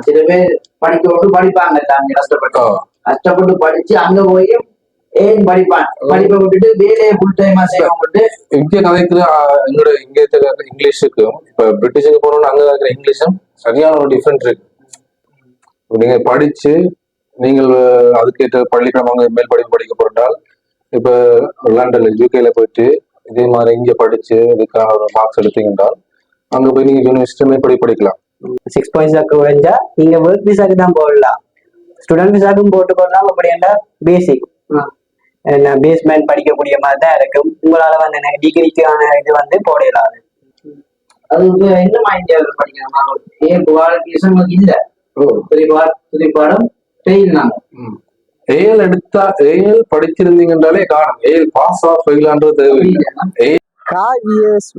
சில பேர் படிப்பாங்க கஷ்டப்பட்டு கஷ்டப்பட்டு படிச்சு அங்க போய் ஏன் படிப்பான் படிப்பை விட்டுட்டு வேலையை ஃபுல் டைமா செய்யணும் விட்டு இங்க கதைக்கிற எங்களோட இங்க இருக்கிற இங்கிலீஷுக்கும் இப்ப பிரிட்டிஷுக்கு போனோம்னு அங்க இருக்கிற இங்கிலீஷும் சரியான ஒரு டிஃபரெண்ட் இருக்கு. நீங்க படிச்சு நீங்கள் அதுக்கேற்ற பள்ளிக்கூடம் அங்க மேல் படிப்பு படிக்க போறால் இப்ப லண்டன்ல யூகேல போயிட்டு இதே மாதிரி இங்க படிச்சு இதுக்கான ஒரு மார்க்ஸ் எடுத்தீங்கன்றால் அங்க போய் நீங்க யூனிவர்சிட்டி மேல் படிப்பு படிக்கலாம். 6 பாயிண்ட்ஸாக்கு வரைஞ்சா நீங்க ஒர்க் விசாக்கு தான் போடலாம், ஸ்டூடெண்ட் விசாக்கும் போட்டு போடலாம். அப்படின்னா பேசிக் பேஸ்மெண்ட் படிக்கக்கூடிய மாதிரி தான் இருக்கும். உங்களால வந்து டிகிரிக்கான இது வந்து போடலாம். அது என்ன மாதிரி படிக்கணும் ஏன் குவாலிஃபிகேஷன் இல்ல துதிப்பாடம் செய்யலாம். ஏஎல் எடுத்தா ஏஎல் படிச்சிருந்தீங்கன்றாலே காணும் ஏஎல் பாஸ் ஆஃப் ஃபெயிலான்றது தேவையில்லை.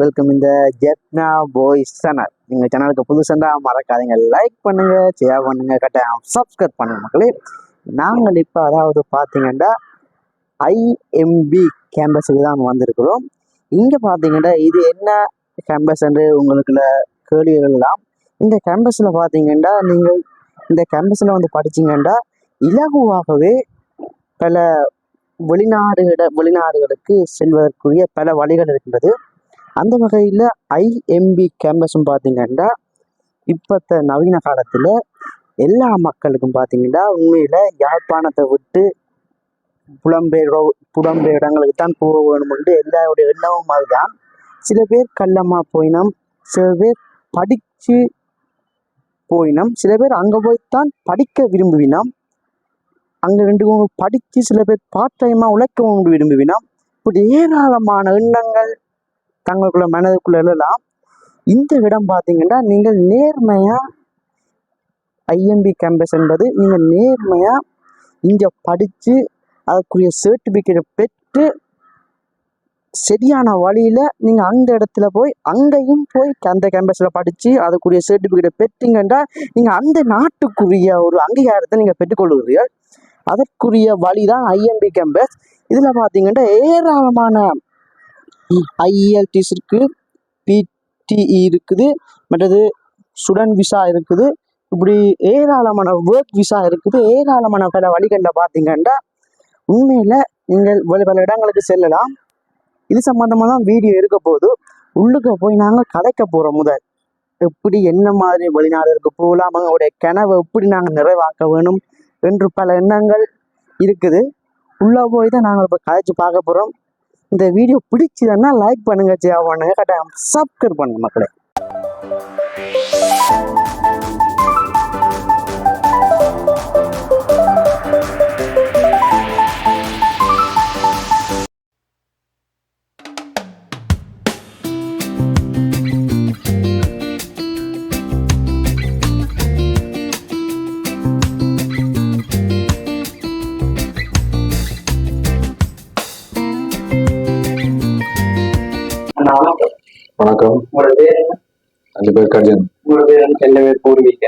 வெல்கம் இந்த ஜெப்னா பாய்ஸ் சேனல். நீங்க சேனலுக்கு புதுசா மறக்காதீங்க, லைக் பண்ணுங்க, ஷேர் பண்ணுங்க, கட்டாயம் சப்ஸ்கிரைப் பண்ணுங்க மக்களே. நாங்கள் இப்போ அதாவது பார்த்தீங்கன்னா ஐஎம்பி கேம்பஸுக்கு தான் வந்திருக்கிறோம். இங்கே பார்த்தீங்கன்னா இது என்ன கேம்பஸ் என்று உங்களுக்குள்ள கேள்விகள்லாம். இந்த கேம்பஸில் பார்த்தீங்கன்னா நீங்கள் இந்த கேம்பஸில் வந்து படிச்சிங்கன்னா இலகுவாகவே பல வெளிநாடுகளுக்கு செல்வதற்குரிய பல வழிகள் இருக்கின்றது. அந்த வகையில் ஐஎம்பி கேம்பஸும் பார்த்தீங்கன்னா இப்பத்த நவீன காலத்தில் எல்லா மக்களுக்கும் பார்த்தீங்கன்னா உண்மையில் யாழ்ப்பாணத்தை விட்டு புலம்பெயர் இடங்களுக்கு தான் போக வேணும்னு எல்லாருடைய எண்ணமும் அதுதான். சில பேர் கல்லம்மா போயினோம், சில பேர் படித்து போயினோம், சில பேர் அங்கே போய்த்தான் படிக்க விரும்புவினோம், அங்கே 2 படித்து சில பேர் பார்ட் டைமாக உழைக்க விரும்புவினோம். இப்படி ஏராளமான எண்ணங்கள் தங்களுக்குள்ள மனதுக்குள்ள எல்லாம். இந்த இடம் பார்த்தீங்கன்னா நீங்கள் நேர்மையாக ஐஎம்பி கேம்பஸ் என்பது நீங்கள் நேர்மையாக இங்கே படித்து அதுக்குரிய சர்டிஃபிகேட்டை பெற்று சரியான வழியில் நீங்கள் அந்த இடத்துல போய் அங்கேயும் போய் அந்த கேம்பஸில் படித்து அதுக்குரிய சர்டிஃபிகேட்டை பெற்றீங்கன்னா நீங்கள் அந்த நாட்டுக்குரிய ஒரு அங்கீகாரத்தை நீங்கள் பெற்றுக்கொள்கிறீர்கள். அதற்குரிய வழி தான் ஐஎம்பி கேம்பஸ். இதில் பார்த்தீங்கன்னா ஏராளமான ஐஎல்டிஸ் இருக்குது, பிடிஇ இருக்குது, மற்றது ஸ்டூடெண்ட் விசா இருக்குது, இப்படி ஏராளமான ஒர்க் விசா இருக்குது. ஏராளமான பல வழிகளில் பார்த்தீங்கன்னா உண்மையில் நீங்கள் பல இடங்களுக்கு செல்லலாம். இது சம்மந்தமாக தான் வீடியோ இருக்க போது. உள்ளுக்கு போய் நாங்கள் கதைக்க போகிறோம். முதல் எப்படி என்ன மாதிரி வெளிநாடுகளுக்கு போகலாம், அவங்களுடைய கனவை எப்படி நாங்கள் நிறைவாக்க வேணும் என்று பல எண்ணங்கள் இருக்குது. உள்ளே போய் தான் நாங்கள் இப்போ கதைச்சு பார்க்க போகிறோம். இந்த வீடியோ பிடிச்சதுன்னா லைக் பண்ணுங்க, ஷேர் பண்ணுங்க, கட்டாயம் சப்ஸ்கிரைப் பண்ணுங்க மக்களே. வணக்கம். உங்களோட பேர் என்ன? 5 பேர் கர்ஜன். உங்களோட பேர் என்ன? 2 பேர் பூர்வீக.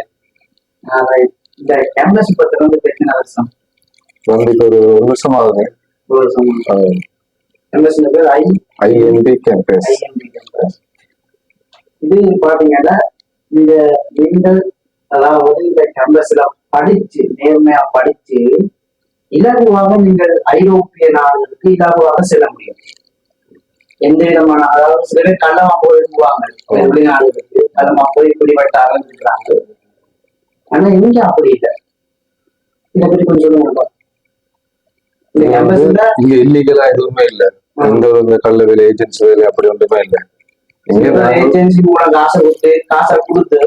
இந்த கேம்பஸ் பத்தி வந்து எத்தனை வருஷம்? இப்போ ஒரு வருஷம் ஆகுது. கேம்பஸ் பேர் ஐஎம்பி கேம்பஸ். இது பாத்தீங்கன்னா இந்த நீங்கள் அதாவது இந்த கேம்பஸ்ல படிச்சு நேர்மையா படிச்சு இலகுவாக நீங்கள் ஐரோப்பிய நாடுகளுக்கு இலகுவாக செல்ல முடியும். எந்த விதமான அதாவது சில பேர் கள்ளமா போயிருவாங்க வெளிநாடுகளுக்கு, கள்ளமா போய் பிடிபட்ட ஆரம்பிக்கிறாங்க. ஆனா இங்க அப்படி இல்லை. இதை பத்தி கொஞ்சம் சொல்லுங்க. இந்த கேம்பஸ்ல இங்க இல்லீகலா எதுவுமே இல்லை. எந்த ஒரு கள்ள வேலை ஏஜென்சி வேலை அப்படி ஒன்றுமே இல்லை. ஏஜென்சி கூட காசை கொடுத்து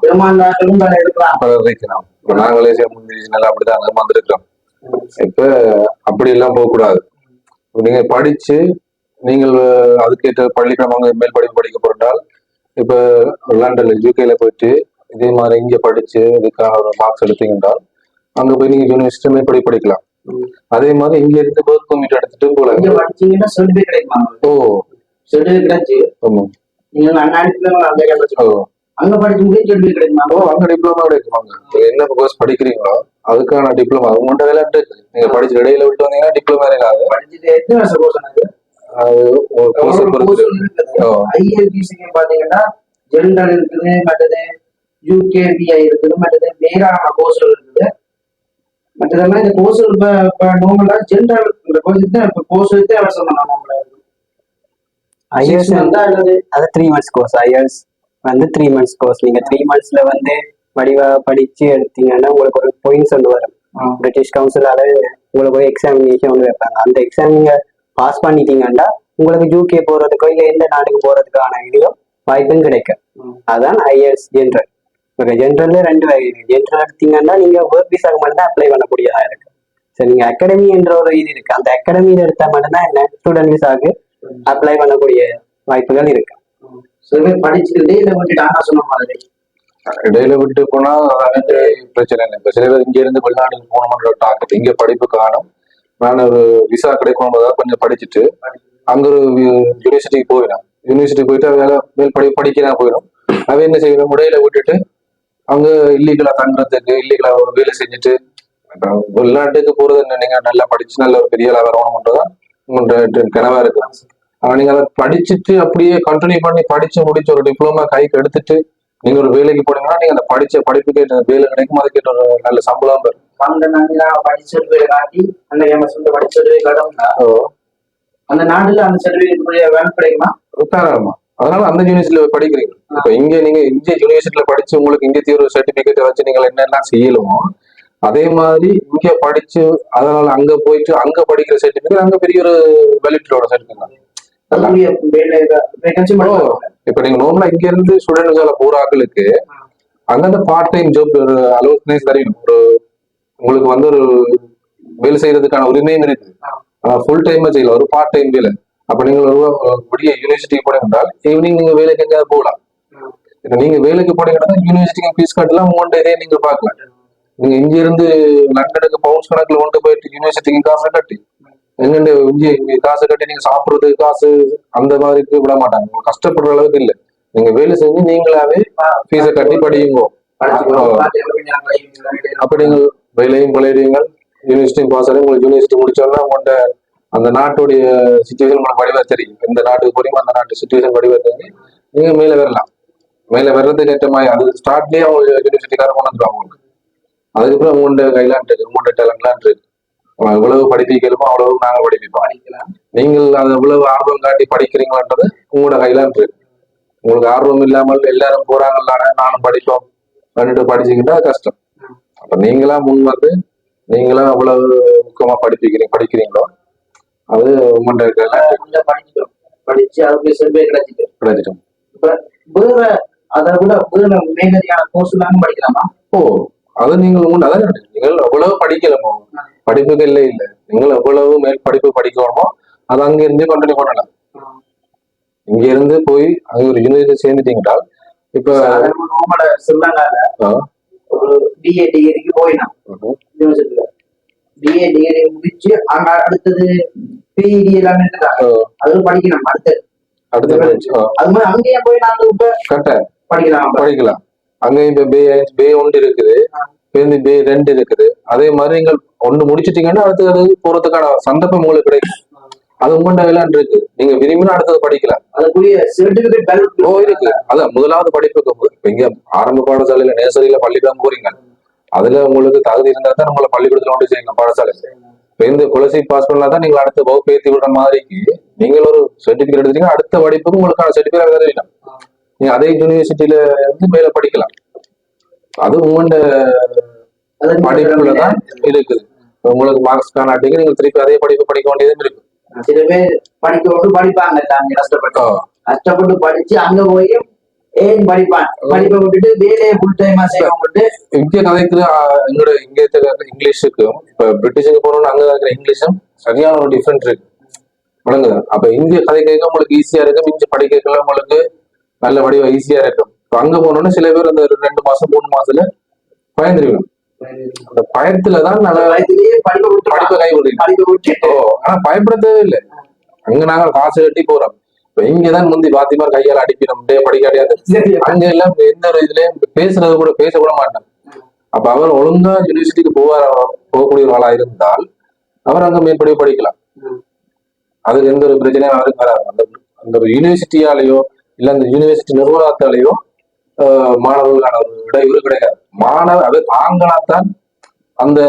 பெருமாண்டாக்களும் இருக்கிறோம். நாங்களே நல்லா அப்படிதான் வந்திருக்கிறோம். இப்ப அப்படி எல்லாம் போக கூடாது. நீங்க படிச்சு நீங்கள் அதுக்கேற்ற பள்ளிக்கூடம் அங்க மேல் படிப்பு படிக்க போறால் இப்ப லண்டன்ல யூகேல போயிட்டு இதே மாதிரி இங்க படிச்சு இதுக்கான ஒரு மார்க்ஸ் எடுத்தீங்கன்றால் அங்க போய் நீங்க யூனிவர்சிட்டி மேல் படிப்பு படிக்கலாம். அதே மாதிரி இங்க இருந்து ஒர்க் பர்மிட் எடுத்துட்டு போலாம். அங்க டிப்ளமா கிடைக்குமாங்க. என்ன கோர்ஸ் படிக்கிறீங்களோ அதுக்கான டிப்ளமா உங்கள்கிட்ட விளையாட்டு நீங்க படிச்சு இடையில விட்டு வந்தீங்கன்னா டிப்ளமா இருக்காது. பாத்தீங்கன்னா ஜெனரல் இருக்குது, மற்றது யூகேபிஐ இருக்குது, மற்றது வேறான கோர்ஸ்கள் இருக்குது. மற்றது மாதிரி இந்த கோர்ஸ் இப்ப நார்மலா ஜென்ரல் இந்த கோர்ஸ் எடுத்து அவசியம் நார்மலா இருக்கும். ஐஎல்ஸ் வந்தா அல்லது அது 3 months கோர்ஸ். ஐஎல்ஸ் வந்து 3 months கோர்ஸ். நீங்க 3 monthsல வந்து வடிவா படிச்சு எடுத்தீங்கன்னா உங்களுக்கு ஒரு பாயிண்ட்ஸ் வந்து வரும். பிரிட்டிஷ் கவுன்சிலால உங்களுக்கு ஒரு எக்ஸாமினேஷன் ஒன்று வைப்பாங்க. அந்த எக்ஸாம் நீங்க பாஸ் பண்ணிட்டீங்கன்னா உங்களுக்கு யூகே போறதுக்கோ இல்லை எந்த நாட்டுக்கு போறதுக்கான இதுவும் வாய்ப்பும் கிடைக்கும். அதான் ஐஎல்ஸ் ஜென்ரல். ஓகே, ஜென்ரல்ல 2 வகை இருக்கு. ஜென்ரல் எடுத்தீங்கன்னா நீங்க ஒர்க் விசாக்கு மட்டும் தான் அப்ளை பண்ணக்கூடியதா இருக்கு. சரி, நீங்க அகாடமி என்ற ஒரு இது இருக்கு. அந்த அகாடமியில எடுத்தா மட்டும்தான் என்ன ஸ்டூடெண்ட் விசாக்கு அப்ளை பண்ணக்கூடிய வாய்ப்புகள் இருக்கு. சில பேர் படிச்சுக்கிட்டே இதை விட்டுட்டு ஆனா சொன்ன மாதிரி இடையில விட்டு போனா அது பிரச்சனை இல்லை. இப்ப சில பேர் இங்க இருந்து வெளிநாட்டுக்கு போகணும்ன்ற டார்கெட், இங்க படிப்பு காணும், நான் ஒரு விசா கிடைக்கணும்ன்றதா கொஞ்சம் படிச்சுட்டு அங்க ஒரு யூனிவர்சிட்டிக்கு போயிடும். யூனிவர்சிட்டி போயிட்டு வேலை மேல் படிக்கலாம் போயிடும். அவன் என்ன செய்யணும், இடையில விட்டுட்டு அவங்க இல்லீகலா தங்குறதுக்கு இல்லீகலா ஒரு வேலை செஞ்சுட்டு வெளிநாட்டுக்கு போறது என்ன, நீங்க நல்லா படிச்சு நல்ல ஒரு பெரிய வரணும்ன்றதான் உங்களோட கனவா இருக்கு. ஆனா நீங்க அதை படிச்சுட்டு அப்படியே கண்டினியூ பண்ணி படிச்சு முடிச்சு ஒரு டிப்ளமா கைக்கு எடுத்துட்டு நீங்க ஒரு வேலைக்கு போனீங்கன்னா நீங்க அந்த படிச்ச படிப்புக்கு வேலை கிடைக்கும், அதுக்கு ஒரு நல்ல சம்பளம் வரும். அந்த நாட்டுல படிச்சது காட்டி அந்த எம்எஸ் படிச்சது கடவுளா அந்த நாட்டுல அந்த சர்டிபிகேட் வேலை கிடைக்குமா? தாராளமா. அதனால அந்த யூனிவர்சிட்டியில படிக்கிறீங்க. இப்ப இங்க நீங்க இந்திய யூனிவர்சிட்டியில படிச்சு உங்களுக்கு இந்திய தீவிர சர்டிபிகேட் வச்சு நீங்க என்னெல்லாம் செய்யலுமோ அதே மாதிரி இங்க படிச்சு அதனால அங்க போயிட்டு அங்க படிக்கிற சர்டிபிகேட் அங்க பெரிய ஒரு வேலிட்டோட சர்டிபிகேட். இப்ப நீங்க நார்மலா இங்க இருந்து ஸ்டூடெண்ட் விசால போற ஆட்களுக்கு அங்க பார்ட் டைம் ஜாப் ஒரு அலோவன்ஸ் தரணும். ஒரு உங்களுக்கு வந்து ஒரு வேலை செய்யறதுக்கான உரிமையும் இருக்கு. ஃபுல் டைமா செய்யலாம், ஒரு பார்ட் டைம் வேலை. அப்ப நீங்க ஒரு யூனிவர்சிட்டிக்கு போனீங்கன்றால் ஈவினிங் நீங்க வேலைக்கு எங்கேயாவது போகலாம். நீங்க வேலைக்கு போனீங்கன்னா யூனிவர்சிட்டிக்கு ஃபீஸ் கட்டலாம், உங்கள்கிட்ட இதே நீங்க பார்க்கலாம். நீங்க இங்க இருந்து லண்டனுக்கு பவுன்ஸ் கணக்குல கொண்டு போயிட்டு யூனிவர்சிட்டிக்கு காசை கட்டி எங்க இங்க காசு கட்டி நீங்க சாப்பிடுறது காசு அந்த மாதிரி விட மாட்டாங்க. உங்களுக்கு கஷ்டப்படுற அளவுக்கு இல்லை. நீங்க வேலை செஞ்சு நீங்களாவே ஃபீஸை கட்டி படியுங்க. அப்ப நீங்க வேலையும் பழையீங்க, யூனிவர்சிட்டி பாஸ் ஆகி உங்களுக்கு யூனிவர்சிட்டி முடிச்சோம்னா உங்கள்கிட்ட அந்த நாட்டுடைய சிச்சுவேஷன் உங்களுக்கு வடிவா தெரியும். எந்த நாட்டுக்கு போறீங்க அந்த நாட்டு சிச்சுவேஷன் வடிவா தெரிஞ்சு நீங்க மேல வரலாம். மேல வர்றதுக்கு ஏற்ற மாதிரி அது ஸ்டார்ட்லயே அவங்க யூனிவர்சிட்டிக்காரங்க கொண்டு வந்துருவாங்க உங்களுக்கு. அதுக்கப்புறம் உங்கள்கிட்ட கைலான் இருக்கு, உங்கள்கிட்ட டேலண்ட்லாம் இருக்கு. எவ்வளவு படிப்பிக்கலுமோ அவ்வளவு நாங்க படிப்பிப்போம். நீங்கள் அது எவ்வளவு ஆர்வம் காட்டி படிக்கிறீங்கன்றது உங்களோட கையில இருக்கு. உங்களுக்கு ஆர்வம் இல்லாமல் எல்லாரும் போறாங்கல்ல நானும் படிப்போம் பண்ணிட்டு படிச்சுக்கிட்டா கஷ்டம். அப்ப நீங்களா முன் வந்து நீங்களா அவ்வளவு முக்கியமா படிக்கிறீங்களோ அது உங்கள்கிட்ட படிச்சு அதுக்கு செல்வே கிடைச்சிட்டோம். இப்ப வேற அதை விட வேற மேலதியான கோர்ஸ் எல்லாம் படிக்கலாமா? அது நீங்கள் அதான் நீங்கள் எவ்வளவு படிக்கலாமோ படிப்புக்கு இல்லை நீங்கள் எவ்வளவு மேல் படிப்பு படிக்கணுமோ அது அங்க இருந்து கண்டினியூ பண்ணலாம். இங்க இருந்து போய் அங்க ஒரு யூனிவர்சிட்டி சேர்ந்துட்டீங்கன்னா இப்ப ஒரு பிஏ டிகிரிக்கு போயினா யூனிவர்சிட்டியில பிஏ டிகிரி முடிச்சு அங்க அடுத்தது பிஇடி எல்லாமே அது படிக்கணும். அடுத்தது அது மாதிரி அங்கேயே போய் நாங்க இப்ப படிக்கலாம். அங்க இப்ப பே 1 இருக்குது, பே 2 இருக்குது. அதே மாதிரி நீங்கள் 1 முடிச்சிட்டீங்கன்னா அடுத்தது போறதுக்கான சந்தர்ப்பம் உங்களுக்கு கிடைக்கும். அது உங்கள்கிட்ட விளையாண்டு இருக்கு. நீங்க விரும்பினா அடுத்தது படிக்கலாம். அதுக்குரிய சர்டிபிகேட் இருக்கு. அதான் முதலாவது படிப்புக்கு இங்க ஆரம்ப பாடசாலையில நேசரியில பள்ளிக்கூடம் போறீங்க, அதுல உங்களுக்கு தகுதி இருந்தா தான் உங்களை பள்ளிக்கூடத்துல கொண்டு செய்யணும் பாடசாலை. இப்ப இந்த குலசி பாஸ் பண்ணா தான் நீங்க அடுத்த வகுப்பு ஏற்றி விடுற மாதிரிக்கு நீங்கள் ஒரு சர்டிபிகேட் எடுத்துட்டீங்கன்னா அடுத்த படிப்புக்கு உங்களுக்கான சர்டிபிகேட் வேணும். நீங்க அதே யூனிவர்சிட்டியில இருந்து மேல படிக்கலாம். அது உங்களோட படிப்புலதான் இருக்குது. உங்களுக்கு மார்க்ஸ் காணாட்டிங்க நீங்க திருப்பி அதே படிப்பு படிக்க வேண்டியதும் இருக்கு. சில பேர் படிப்பாங்க கஷ்டப்பட்டு படிச்சு அங்க போய் ஏன் படிப்பான் படிப்பை விட்டுட்டு வேலையை ஃபுல் டைமா செய்யணும். இங்க கதைக்குது எங்களோட இங்க இங்கிலீஷுக்கும் இப்ப பிரிட்டிஷுக்கு போறோம்னு அங்க இருக்கிற இங்கிலீஷும் சரியான ஒரு டிஃபரெண்ட் இருக்கு வழங்குது. அப்ப இந்திய கதை கேட்க உங்களுக்கு ஈஸியா இருக்கும், இங்க படிக்கலாம் உங்களுக்கு நல்ல வடிவா ஈஸியா இருக்கும். இப்ப அங்க போனோம்னா சில பேர் அந்த 2 மாசம் 3 மாசத்துல பயந்துருவேன். அந்த பயத்துலதான் நல்ல படிப்பை கை விடுறீங்க. ஆனா பயப்படுறதே இல்லை. அங்க நாங்க காசு கட்டி போறோம். இப்ப இங்கதான் முந்தி பாத்திமா கையால அடிக்கணும் படிக்காடியாது. அங்க எல்லாம் எந்த ஒரு இதுலயும் பேசுறது கூட பேச கூட மாட்டாங்க. அப்ப அவர் ஒழுங்கா யூனிவர்சிட்டிக்கு போகக்கூடிய ஒரு ஆளா இருந்தால் அவர் அங்க மேற்படி படிக்கலாம். அதுக்கு எந்த ஒரு பிரச்சனையும் அவருக்கு வராது. அந்த ஒரு யூனிவர்சிட்டியாலேயோ இல்ல அந்த யூனிவர்சிட்டி நிர்வாகத்தாலேயோ மாணவர்களுக்கான ஒரு விட இவரு கிடையாது. மாணவர் அது தாங்களாத்தான் அந்த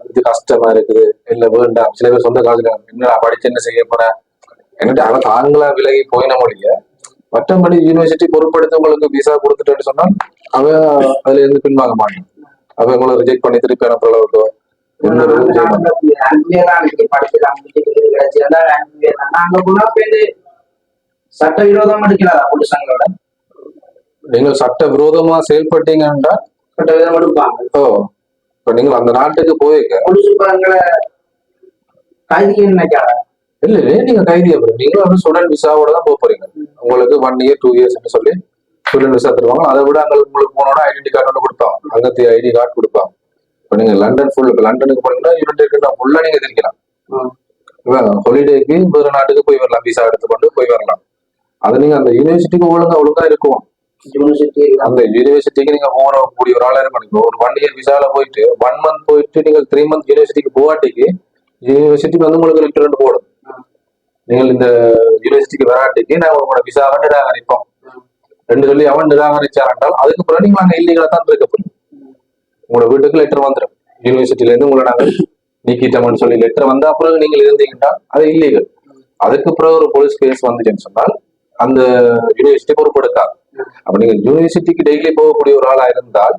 இது கஷ்டமா இருக்குது இல்ல வேண்டாம். சில பேர் சொந்த காலத்துல என்ன படிச்சு என்ன செய்ய போறேன் என்கிட்ட அவ தாங்களா விலகி போயின மொழிய மற்றபடி யூனிவர்சிட்டி பொறுப்படுத்தவங்களுக்கு விசா கொடுத்துட்டேன்னு சொன்னால் அவ அதுல இருந்து பின்வாங்க மாட்டான். அவ உங்களை ரிஜெக்ட் பண்ணி திருப்பி அனுப்புற அளவுக்கு எந்த ஒரு இதுவும் செய்ய மாட்டான். சட்டவிரோதமா எடுக்கிறாரா புருஷங்களோட? நீங்கள் சட்ட விரோதமா செயல்பட்டீங்கன்னா சட்டவிரோதமா எடுப்பாங்க. ஓ இப்ப நீங்கள் அந்த நாட்டுக்கு போயிருக்க புருஷங்களை கைதிக்கு நினைக்காத இல்ல இல்லையே நீங்க கைதியா போறீங்க. நீங்களும் வந்து ஸ்டூடெண்ட் விசாவோட தான் போக போறீங்க. உங்களுக்கு 1 year 2 years சொல்லி ஸ்டூடெண்ட் விசா தருவாங்க. அதை விட அங்க உங்களுக்கு போனோட ஐடென்டி கார்டு ஒன்று கொடுப்பாங்க. அங்கத்தி ஐடி கார்டு கொடுப்பாங்க. இப்ப நீங்க லண்டன் ஃபுல் இப்ப லண்டனுக்கு போனீங்கன்னா யுனைடெட் ஃபுல்லா நீங்க தெரிக்கலாம். ஹாலிடேக்கு வேற நாட்டுக்கு போய் வரலாம். விசா எடுத்துக்கொண்டு போய் வரலாம். அது நீங்க அந்த யூனிவர்சிட்டிக்கு ஒழுங்கா இருக்கும். அந்த யூனிவர்சிட்டிக்கு நீங்க போகக்கூடிய ஒரு ஆளா இருக்கணும். ஒரு 1 year விசால போயிட்டு 1 month போயிட்டு நீங்க 3 month யூனிவர்சிட்டிக்கு போகாட்டிக்கு யூனிவர்சிட்டிக்கு வந்து உங்களுக்கு ரிட்டர்ன் போடும். நீங்கள் இந்த யூனிவர்சிட்டிக்கு வராட்டிக்கு நாங்க உங்களோட விசாவை நிராகரிப்போம் ரெண்டு சொல்லி அவன் நிராகரிச்சாரால் அதுக்கு பிறகு நீங்க அங்க இல்லீகலா தான் இருக்க போறீங்க. உங்களோட வீட்டுக்கு லெட்டர் வந்துடும். யூனிவர்சிட்டில இருந்து உங்களை நாங்கள் நீக்கிட்டோம்னு சொல்லி லெட்டர் வந்தா பிறகு நீங்கள் இருந்தீங்கன்னா அது இல்லீகல். அதுக்கு பிறகு ஒரு போலீஸ் கேஸ் வந்துச்சுன்னு சொன்னால் அந்த யூனிவர்சிட்டி பொறுப்பெடுக்காது. அப்ப நீங்க யூனிவர்சிட்டிக்கு டெய்லி போகக்கூடிய ஒரு ஆளா இருந்தால்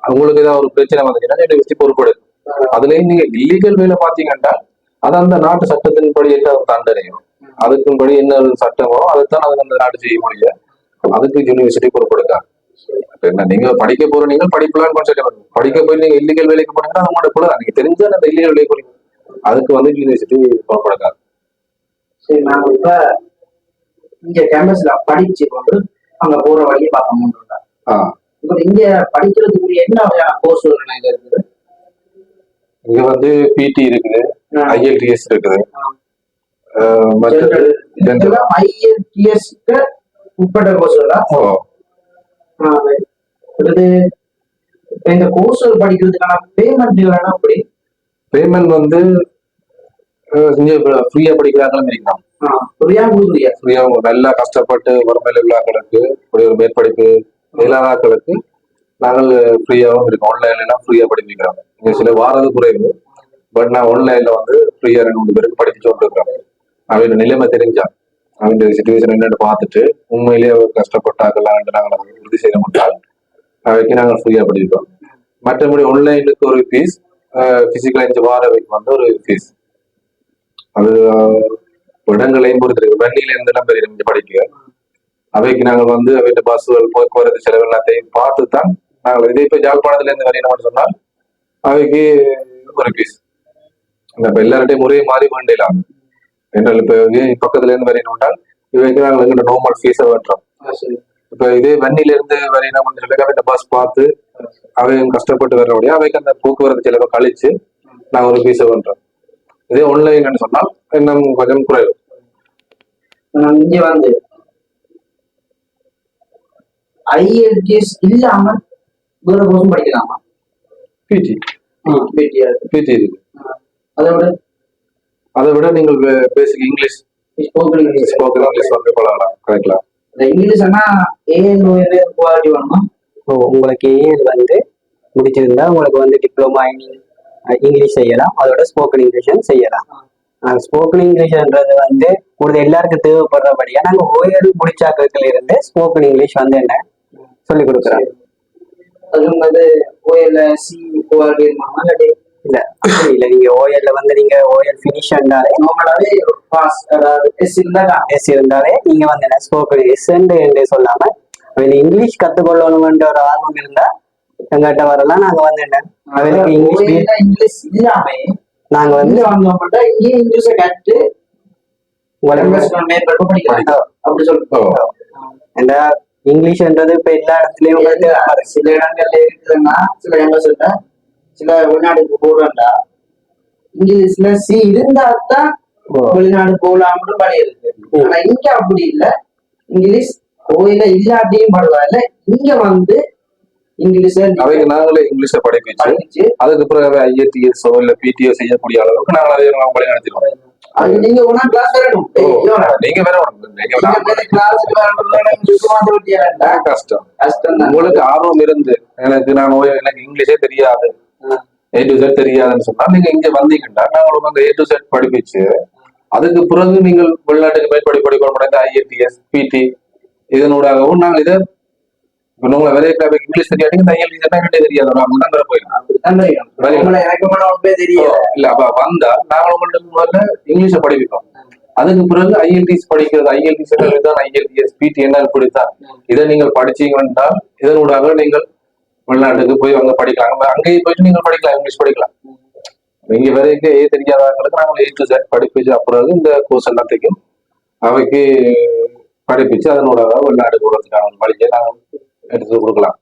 உங்களுக்கு ஏதாவது ஒரு பிரச்சனை வந்துச்சுன்னா யூனிவர்சிட்டி பொறுப்பெடுக்கும். அதுலயும் நீங்க இல்லீகல் வேலை பாத்தீங்கன்னா அது அந்த நாட்டு சட்டத்தின்படி என்ன தண்டனையும் அதுக்கும்படி என்ன சட்டமோ அதைத்தான் அதுக்கு அந்த நாடு செய்ய முடியும். அதுக்கு யூனிவர்சிட்டி பொறுப்பெடுக்காது. என்ன நீங்க படிக்க போற நீங்க படிப்புலான்னு கொஞ்சம் படிக்க போய் நீங்க இல்லீகல் வேலைக்கு போனீங்கன்னா அது கூட நீங்க தெரிஞ்சா அந்த இல்லீகல் வேலைக்கு போறீங்க. அதுக்கு வந்து யூனிவர்சிட்டி பொறுப்பெடுக்காது. சரி, நான் இப்ப இங்க கேம்பஸ்ல படிச்சு கொண்டு அங்க போற வழியை பார்க்க இப்ப இங்க படிக்கிறதுக்குரிய என்ன வகையான கோர்ஸ் இருக்குது? இங்க வந்து பிடி இருக்குது, IELTS இருக்குது, IELTS உட்பட்ட கோர்ஸ்களா? இந்த கோர்ஸ்கள் படிக்கிறதுக்கான பேமெண்ட் எப்படி? பேமெண்ட் வந்து ஃப்ரீயா படிக்கிறாங்களும் இருக்கலாம். ஃப்ரீயா நல்லா கஷ்டப்பட்டு வறுமையில உள்ளாக்களுக்கு ஒரு மேற்படிப்பு இயலாதாக்களுக்கு நாங்கள் ஃப்ரீயாவும் இருக்கோம். ஆன்லைன்ல எல்லாம் ஃப்ரீயா படிப்பிக்கிறோம். இங்க சில வாரது குறைவு. பட் நான் ஆன்லைன்ல வந்து ஃப்ரீயா 2-3 பேருக்கு படிச்சு வந்துருக்கிறோம். அவங்களோட நிலைமை தெரிஞ்சா அவங்க சிச்சுவேஷன் என்னன்னு பார்த்துட்டு உண்மையிலேயே கஷ்டப்பட்டாங்கலாம் நாங்கள் அதை உறுதி செய்ய முடியாது அவைக்கு நாங்கள் ஃப்ரீயா படிக்கிறோம். மற்றபடி ஆன்லைனுக்கு ஒரு ஃபீஸ், பிசிக்கல் 5 வாரவைக்கு வந்து ஒரு ஃபீஸ். அது இடங்களையும் பொறுத்திருக்கு. வண்டியில இருந்து எல்லாம் பெரிய நம்ம படிக்க அவைக்கு நாங்கள் வந்து அவைட்ட பஸ்ஸுகள் போக்குவரத்து செலவு எல்லாத்தையும் பார்த்து தான் நாங்கள் இதே இப்ப ஜாழ்ப்பாணத்துல இருந்து வரையணும்னு சொன்னால் அவைக்கு ஒரு ஃபீஸ். இப்ப எல்லார்ட்டையும் முறையை மாறி வேண்டிடலாம் என்றால் இப்ப பக்கத்துல இருந்து வரையணும்னால் இவைக்கு நாங்கள் எங்கிட்ட நார்மல் ஃபீஸை வெட்டுறோம். இப்ப இதே வண்டியில இருந்து வரையணும்னு சொல்லி அவைட்ட பஸ் பார்த்து அவையும் கஷ்டப்பட்டு வர்றபடியா அவைக்கு அந்த போக்குவரத்து செலவை கழிச்சு நாங்கள் ஒரு ஃபீஸை பண்றோம். இதே ஆன்லைன் சொன்னால் இன்னும் கொஞ்சம் குறைவு. இங்க வந்து IELTS இல்லாம வேற கோர்ஸும் படிக்கலாமா? பிடி இருக்கு. அதை விட நீங்கள் பேசிக் இங்கிலீஷ் ஸ்போக்கன் இங்கிலீஷ் வந்து கொள்ளலாம், கதைக்கலாம். இங்கிலீஷ்னா குவாலிட்டி வேணுமா? உங்களுக்கு ஏஎல் வந்து முடிச்சிருந்தா உங்களுக்கு வந்து டிப்ளமா இங்கிலீஷ் செய்யலாம். அதோட ஸ்போக்கன் இங்கிலீஷும் செய்யலாம். ஸ்போக்கன் இங்கிலீஷ்ன்றது வந்து உங்களுக்கு எல்லாருக்கும் தேவைப்படுறபடியா நாங்கள் ஓஎல் முடிச்சாக்கள் இருந்து ஸ்போக்கன் இங்கிலீஷ் வந்து என்ன சொல்லி கொடுக்குறோம். அதுவும் வந்து ஓஎல்ல சி இல்ல அப்படி இல்லை. நீங்க ஓஎல்ல வந்து நீங்க ஓஎல் ஃபினிஷ் இருந்தாலே நார்மலாவே பாஸ், அதாவது எஸ் இருந்தாலே நீங்க வந்து என்ன ஸ்போக்கன் எஸ் என்று சொல்லாம இங்கிலீஷ் கத்துக்கொள்ளணும்ன்ற ஒரு ஆர்வம் இருந்தா எங்கிட்ட வரலாம். நாங்க வந்து என்ன அவளுக்கு இங்கிலீஷ் இல்லாம நாங்க வந்து இங்கிலீஷ கற்று அப்படி சொல்றோம். ஏன்னா இங்கிலீஷ்ன்றது இப்ப எல்லா இடத்துலயும் சில இடங்கள்ல இருக்குதுன்னா சில எம்பசில சில வெளிநாடுக்கு போறோம்டா இங்கிலீஷ்ல சி இருந்தால்தான் வெளிநாடு போகலாம்னு வழி இருக்கு. ஆனா இங்க அப்படி இல்லை. இங்கிலீஷ் கோயில இல்லாட்டியும் பரவாயில்ல, இங்க வந்து அவைக்கு நாங்களே இங்கிலீஷ படிப்பிச்சு அதுக்கு பிறகு IELTS இல்ல PTO செய்யக்கூடிய அளவுக்கு நாங்கள் அதை வழி நடத்திடுவோம். அது நீங்க ஒன்னா கிளாஸ் வரணும். நீங்க வேற கஷ்டம். உங்களுக்கு ஆர்வம் இருந்து எனக்கு இங்கிலீஷே தெரியாது, A to Z தெரியாதுன்னு சொன்னா நீங்க இங்க வந்தீங்கன்னா நான் உங்களுக்கு அந்த A to Z படிப்பிச்சு அதுக்கு பிறகு நீங்கள் வெளிநாட்டுக்கு போய் படிக்க IELTS PT இதனூடாகவும் நாங்கள் இதை உங்களை வேற இங்கிலீஷ் தெரியாதுங்க IELTS தெரியாது முன்னாடி போயிடலாம் இல்ல. அப்ப வந்தா நாங்கள் உங்களுக்கு முதல்ல இங்கிலீஷை படிப்போம். அதுக்கு பிறகு IELTS படிக்கிறது. IELTS IELTS PT என்ன இப்படித்தான். இதை நீங்கள் படிச்சீங்கன்னா இதனூடாக நீங்கள் வெளிநாட்டுக்கு போய் அங்க படிக்கலாம். அங்கேயும் போயிட்டு நீங்கள் படிக்கலாம், இங்கிலீஷ் படிக்கலாம். இங்க வரைக்கும் தெரியாதவங்களுக்கு நாங்கள் A to Z படிப்பிச்சு அப்புறம் இந்த கோர்ஸ் எல்லாத்துக்கும் அவைக்கு படிப்பிச்சு அதனோட வெளிநாடு போறதுக்கான வழியை நாங்கள் எடுத்து கொடுக்கலாம்.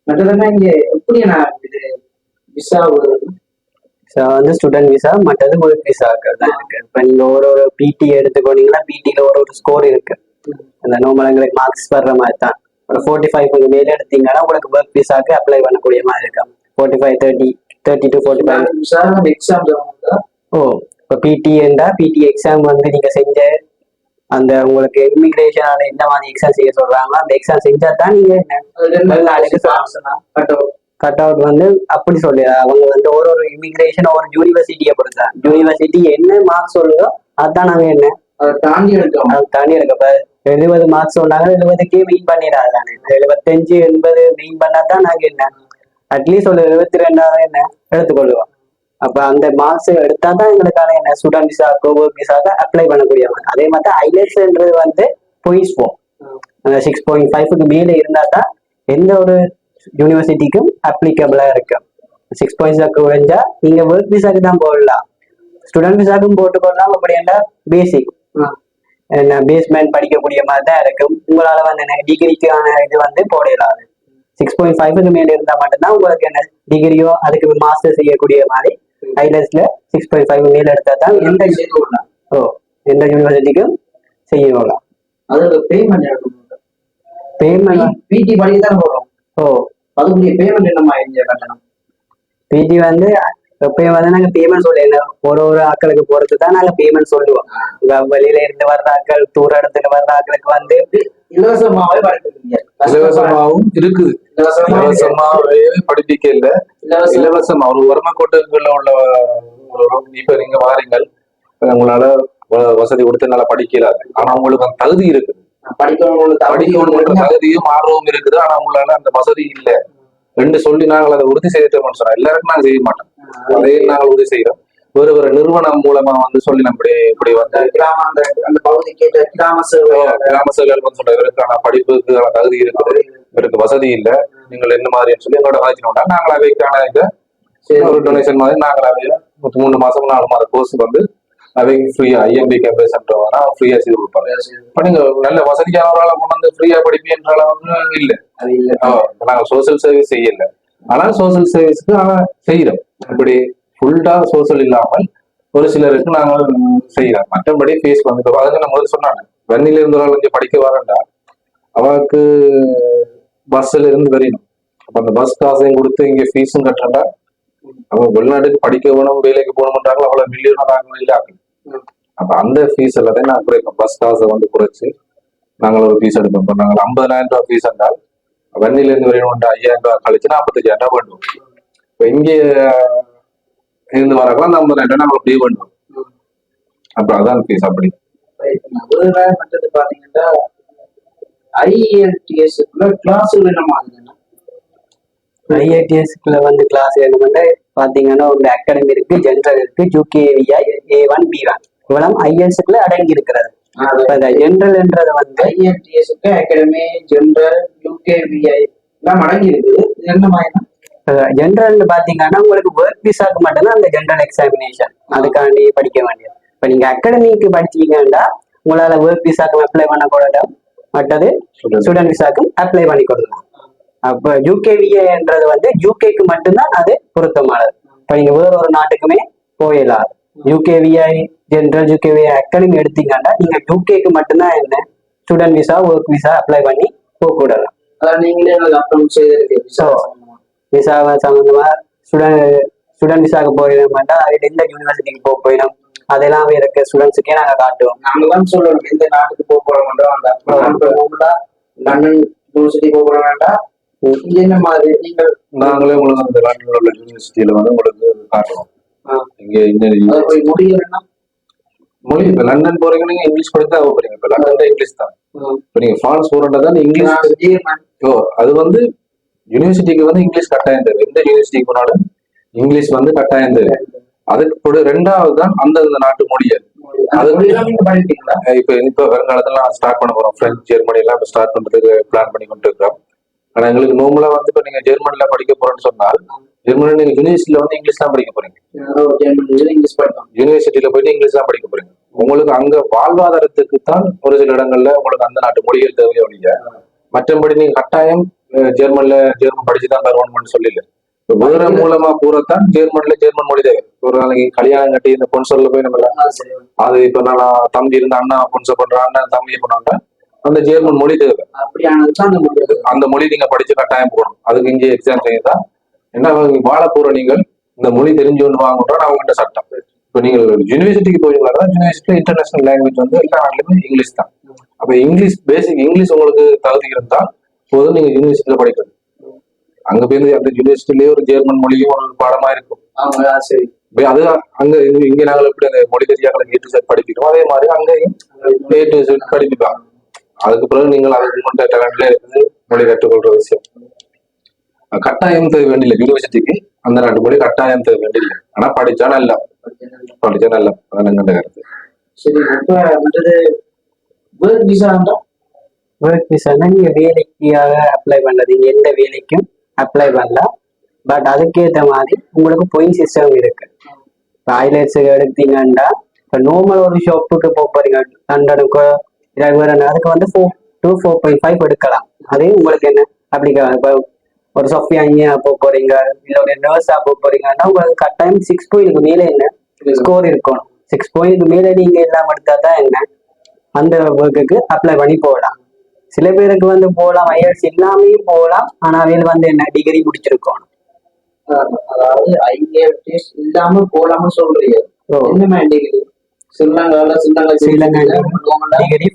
மற்றதெல்லாம் இங்க எப்படி நான் இது விசா வந்து ஸ்டூடெண்ட் விசா, மற்றது ஒர்க் விசா தான் இருக்கு. இப்ப நீங்க ஒரு பிடி எடுத்துக்கோனீங்கன்னா பிடில ஒரு ஸ்கோர் இருக்கு. அந்த நார்மல் எங்களுக்கு மார்க்ஸ் வர்ற மாதிரி தான். ஒரு 45 மேல எடுத்தீங்கன்னா உங்களுக்கு ஒர்க் விசாக்கு அப்ளை பண்ணக்கூடிய மாதிரி இருக்கும். 45 30 to 45 எக்ஸாம். ஓ, இப்போ பிடி என்றா பிடி எக்ஸாம் வந்து நீங்க செஞ்ச அந்த உங்களுக்கு இமிகிரேஷனால என்ன மாதிரி எக்ஸாம் செய்ய சொல்றாங்களோ அந்த எக்ஸாம் செஞ்சா தான் நீங்க கட் அவுட் வந்து அப்படி சொல்லி அவங்க வந்து ஒரு இமிகிரேஷன் ஒரு யூனிவர்சிட்டியை பொறுத்தா யூனிவர்சிட்டி என்ன மார்க்ஸ் சொல்லுதோ அதுதான் நாங்க என்ன தாண்டி எடுக்க 70 மார்க்ஸ் சொன்னாங்க 70க்கே மெயின் பண்ணிடாது தானே. 75 80 மெயின் பண்ணாதான் நாங்க என்ன அட்லீஸ்ட் ஒரு 72 என்ன எடுத்துக்கொள்ளுவோம். அப்ப அந்த மார்க்ஸ் எடுத்தா தான் எங்களுக்கான என்ன ஸ்டூடெண்ட் விசாக்கோ ஒர்க் விசாக்கோ அப்ளை பண்ணக்கூடிய. அதே மாதிரி IELTSன்றது வந்து போயிஸ்போம். அந்த 6.5க்கு மேல இருந்தா தான் எந்த ஒரு யூனிவர்சிட்டிக்கும் அப்ளிகபிளா இருக்கு. 6.5 குறைஞ்சா நீங்க ஒர்க் விசாக்கு தான் போடலாம், ஸ்டூடெண்ட் விசாக்கும் போட்டுக்கொள்ளலாம். அப்படி என்ன பேசிக் என்ன பேஸ்மெண்ட் படிக்கக்கூடிய மாதிரி தான் இருக்கும். உங்களால வந்து என்ன டிகிரிக்கான இது வந்து போடலாம். 6.5க்கு மேல இருந்தா மட்டும்தான் உங்களுக்கு என்ன டிகிரியோ அதுக்கு மாஸ்டர் செய்யக்கூடிய மாதிரி IELTSல 6.5 மேல எடுத்தா தான் எந்த யூனிவர்சிட்டிக்கும் செய்யலாம். அது பேமெண்ட் பிடி படிக்க தான் போறோம். அதுக்குரிய பேமெண்ட் என்னமா கட்டணம்? பிடி வந்து எப்பயும் வந்து நாங்க பேமெண்ட் சொல்லல, ஒரு ஆட்களுக்கு பொறுத்து தான் நாங்க பேமெண்ட் சொல்லுவோம். வெளியில இருந்து வர்ற ஆட்கள் தூர இடத்துல வர்ற ஆட்களுக்கு வந்து இலவசமாவே படிக்கிறீங்க. இலவசமாவும் இருக்குது, இலவசமாவே படிப்பிக்க இல்ல, இலவசமா ஒரு வறுமை கோட்டுக்குள்ள உள்ள இப்ப நீங்க வாரீங்கள் உங்களால வசதி கொடுத்து நல்லா படிக்கலாது. ஆனா உங்களுக்கு அந்த தகுதி இருக்குது, படிக்கணும் தகுதியும் ஆர்வம் இருக்குது. ஆனா உங்களால அந்த வசதி இல்ல ரெண்டு சொல்லி நாங்கள் அதை உறுதி செய்யறோம்னு சொன்னா எல்லாருக்கும் நாங்க செய்ய மாட்டோம். அதையும் நாங்கள் உறுதி செய்யறோம். ஒரு நிறுவனம் மூலமா வந்து சொல்லி நம்ம இப்படி வந்து அந்த பகுதிக்கு கிராம சேவைகள் சொல்ற இவருக்கான படிப்புக்கு தகுதி இருக்குது, இவருக்கு வசதி இல்ல, நீங்கள் என்ன மாதிரின்னு சொல்லி எங்களோட வளர்ச்சினோம்னா நாங்கள் அவைக்கான இதை ஒரு டொனேஷன் மாதிரி நாங்கள் அவைய 3 மாசம் 4 மாத கோர்ஸ் வந்து அவைக்கு ஃப்ரீயா IMB கேம்பஸ் சென்டர்னா ஃப்ரீயா செய்து கொடுப்பாங்க. இப்ப நீங்க நல்ல வசதியானவரால கொண்டு வந்து ஃப்ரீயா படிப்பீன்ற அளவுக்கு இல்ல. நாங்க சோசியல் சர்வீஸ் செய்யல, ஆனா சோசியல் சர்வீஸ்க்கு ஆனா செய்யறோம். இப்படி ஃபுல்லா சோசியல் இல்லாமல் ஒரு சிலருக்கு நாங்கள் செய்யறோம். மற்றபடி ஃபீஸ் வந்து அதுக்கு நான் முதல்ல சொன்னாங்க வெண்ணில இருந்து ஒரு இங்க படிக்க வரண்டா அவனுக்கு பஸ்ல இருந்து வரணும். அப்ப அந்த பஸ் காசையும் கொடுத்து இங்க ஃபீஸும் கட்டுறா. அவங்க வெளிநாட்டுக்கு படிக்க வேணும் வேலைக்கு போகணும்ன்றாங்களோ அவ்வளவு மில்லியனாக இல்லாங்க. அப்ப அந்த ஃபீஸ் எல்லாத்தையும் நாங்கள் குறைப்போம். பஸ் காசை வந்து குறைச்சு நாங்கள் ஒரு ஃபீஸ் எடுப்போம். நாங்கள் 50,000 ரூபாய் ஃபீஸ் என்றால் வெண்ணில இருந்து வரையும் 5,000 ரூபாய் கழிச்சு 45,000 ரூபாய் பண்ணுவோம். இப்ப இங்க இருந்து வரக்கலாம் 50,000 நாங்கள் பே பண்ணுவோம். அப்புறம் அதான் ஃபீஸ். அப்படி மற்றது பாத்தீங்கன்னா IELTS கிளாஸ் IELTSக்குள்ள வந்து கிளாஸ் வேணும்னா பாத்தீங்கன்னா ஒரு அகாடமி இருக்கு, ஜென்ரல் இருக்கு, UKVI A1 B1 இவ்வளவு IELTSக்குள்ள அடங்கி இருக்கிறது. ஜென்ரல்ன்றது வந்து IELTSக்கு அகாடமி ஜென்ரல் UKVI எல்லாம் அடங்கி இருக்குது. என்ன மாதிரி ஜென்ரல் பாத்தீங்கன்னா உங்களுக்கு ஒர்க் விசாக்கு மட்டும்தான் அந்த ஜென்ரல் எக்ஸாமினேஷன் அதுக்காண்டி படிக்க வேண்டியது. இப்ப நீங்க அகாடமிக்கு படிச்சீங்கன்னா உங்களால ஒர்க் விசாக்கு அப்ளை பண்ண கூடாது, மற்றது ஸ்டூடெண்ட் விசாக்கும் அப்ளை பண்ணி கொடுக்கலாம். அப்ப UKVIன்றது வந்து UKக்கு மட்டும்தான் அது பொருத்தமானது. இப்ப நீங்க வேற ஒரு நாட்டுக்குமே போயிடலாம். UKVI ஜென்ரல் UKVI அகாடமி எடுத்தீங்கன்னா நீங்க UKக்கு மட்டும்தான் என்ன student visa work visa apply பண்ணி போகக்கூடாது. விசா சம்பந்தமா ஸ்டூடெண்ட் விசாக்கு போயிட மாட்டா, அதுல எந்த யூனிவர்சிட்டிக்கு போயிடும், அதெல்லாம் இருக்க ஸ்டூடெண்ட்ஸுக்கே நாங்க காட்டுவோம். நாங்க தான் சொல்லணும் எந்த நாட்டுக்கு போக போற வேண்டாம், லண்டன் யூனிவர்சிட்டி போக போற வேண்டாம். என்ன மாதிரி நீங்கள் நாங்களே உங்களுக்கு அந்த லண்டன்ல உள்ள யூனிவர்சிட்டியில வந்து உங்களுக்கு காட்டுவோம். இங்க இன்ஜினியரிங் முடியலன்னா மொழி இப்ப லண்டன் போறீங்க நீங்க இங்கிலீஷ் படித்தா போறீங்க. இப்ப லண்டன்ல இங்கிலீஷ் தான். இப்ப நீங்க பிரான்ஸ் போறதா இங்கிலீஷ். அது வந்து யூனிவர்சிட்டிக்கு வந்து இங்கிலீஷ் கட்டாயம் தேவை. எந்த யூனிவர்சிட்டிக்கு போனாலும் இங்கிலீஷ் வந்து கட்டாயம் தேவை. அதுக்கு ரெண்டாவது தான் அந்தந்த நாட்டு மொழியை. இப்ப வருங்காலத்துல ஸ்டார்ட் பண்ண போறோம். பிரெஞ்சு, ஜெர்மனி எல்லாம் ஸ்டார்ட் பண்றதுக்கு பிளான் பண்ணி கொண்டு இருக்கிறோம். ஆனா எங்களுக்கு நார்மலா வந்து இப்ப நீங்க ஜெர்மனில படிக்க போறேன்னு சொன்னால் ஜெர்மனில நீங்க யூனிவர்சிட்டியில வந்து இங்கிலீஷ் தான் படிக்க போறீங்க. யூனிவர்சிட்டியில போயிட்டு இங்கிலீஷ் தான் படிக்க போறீங்க. உங்களுக்கு அங்க வாழ்வாதாரத்துக்கு தான் ஒரு சில இடங்கள்ல உங்களுக்கு அந்த நாட்டு மொழிகள் தேவையோ இல்லையா. மற்றபடி நீங்க கட்டாயம் ஜெர்மன் படிச்சுதான் தருவோம்னு சொல்லல. வேற மூலமா பூரத்தான் ஜெர்மன் மொழி தேவை. ஒரு நாளைக்கு கல்யாணம் கட்டி இந்த பொன்சொல்ல போய் நம்ம அது இப்ப நான் தம்பி இருந்த அண்ணா பொன்ச பண்றேன், அண்ணன் தம்பி பண்ணோம்னா அந்த ஜெர்மன் மொழி தேவை. அந்த மொழி நீங்க படிச்சு கட்டாயம் போகணும். அதுக்கு இங்கே எக்ஸாம் செய்யுதான் என்ன வாழ போற நீங்கள் இந்த மொழி தெரிஞ்சு ஒன்று வாங்கணும்னா அவங்ககிட்ட சட்டம். இப்போ நீங்கள் யூனிவர்சிட்டிக்கு போயிருந்தா யூனிவர்சிட்டியில இன்டர்நேஷனல் லாங்குவேஜ் வந்து எல்லா நாட்டிலுமே இங்கிலீஷ் தான். அப்ப இங்கிலீஷ் பேசிக் இங்கிலீஷ் உங்களுக்கு தகுதி இருந்தால் போதும் நீங்க யூனிவர்சிட்டியில படிக்கணும். அங்க போய் அந்த யூனிவர்சிட்டிலேயே ஒரு ஜெர்மன் மொழியும் ஒரு பாடமா இருக்கும். அது அங்க இங்க நாங்கள் எப்படி அந்த மொழி தெரியாத A to Z படிப்பிக்கிறோம் அதே மாதிரி அங்கேயும் A to Z படிப்பிப்பாங்க. அதுக்கு பிறகு நீங்கள் அதுக்கு டேலண்ட்ல இருக்குது மொழி கற்றுக்கொள்ற விஷயம். கட்டாயம் தேவை வேண்டியில்லை. யூனிவர்சிட்டிக்கு அந்த நாட்டு மொழி கட்டாயம் தேவை வேண்டியில்லை. ஆனா படிச்சா நல்லா அதான் கருத்து. சரி, ஒர்க் விசானா நீங்க வேலைக்காக அப்ளை பண்றது. நீங்க எந்த வேலைக்கும் அப்ளை பண்ணலாம். பட் அதுக்கேற்ற மாதிரி உங்களுக்கு பாயிண்ட் சிஸ்டம் இருக்கு. இப்போ ஐலட்ஸ் எடுத்தீங்கன்னா இப்போ நார்மல் ஒரு ஷாப்புக்கு போறீங்க லண்டனுக்கோ அதுக்கு வந்து 4 to 4.5 எடுக்கலாம். அதே உங்களுக்கு என்ன அப்படிக்கலாம். இப்போ ஒரு சாஃப்ட்வேர் இன்ஜினியர் போறீங்க இல்லை ஒரு நர்ஸா போறீங்கன்னா உங்களுக்கு கட்டாயம் 6 பாயிண்ட்க்கு மேலே என்ன ஸ்கோர் இருக்கணும். 6 பாயிண்ட்க்கு மேலே நீங்க எல்லாம் எடுத்தா தான் என்ன அந்த ஒர்க்குக்கு அப்ளை பண்ணி போகலாம். சில பேருக்கு வந்து போகலாம், ஐஎல்ஸ் இல்லாமே போகலாம். ஆனா அவையில் வந்து என்ன டிகிரி முடிச்சிருக்கோம். அதாவது ஐஎல்டிஎஸ் இல்லாம போலாம சொல்றீங்க. என்ன டிகிரி? ஸ்ரீலங்கால டிகிரி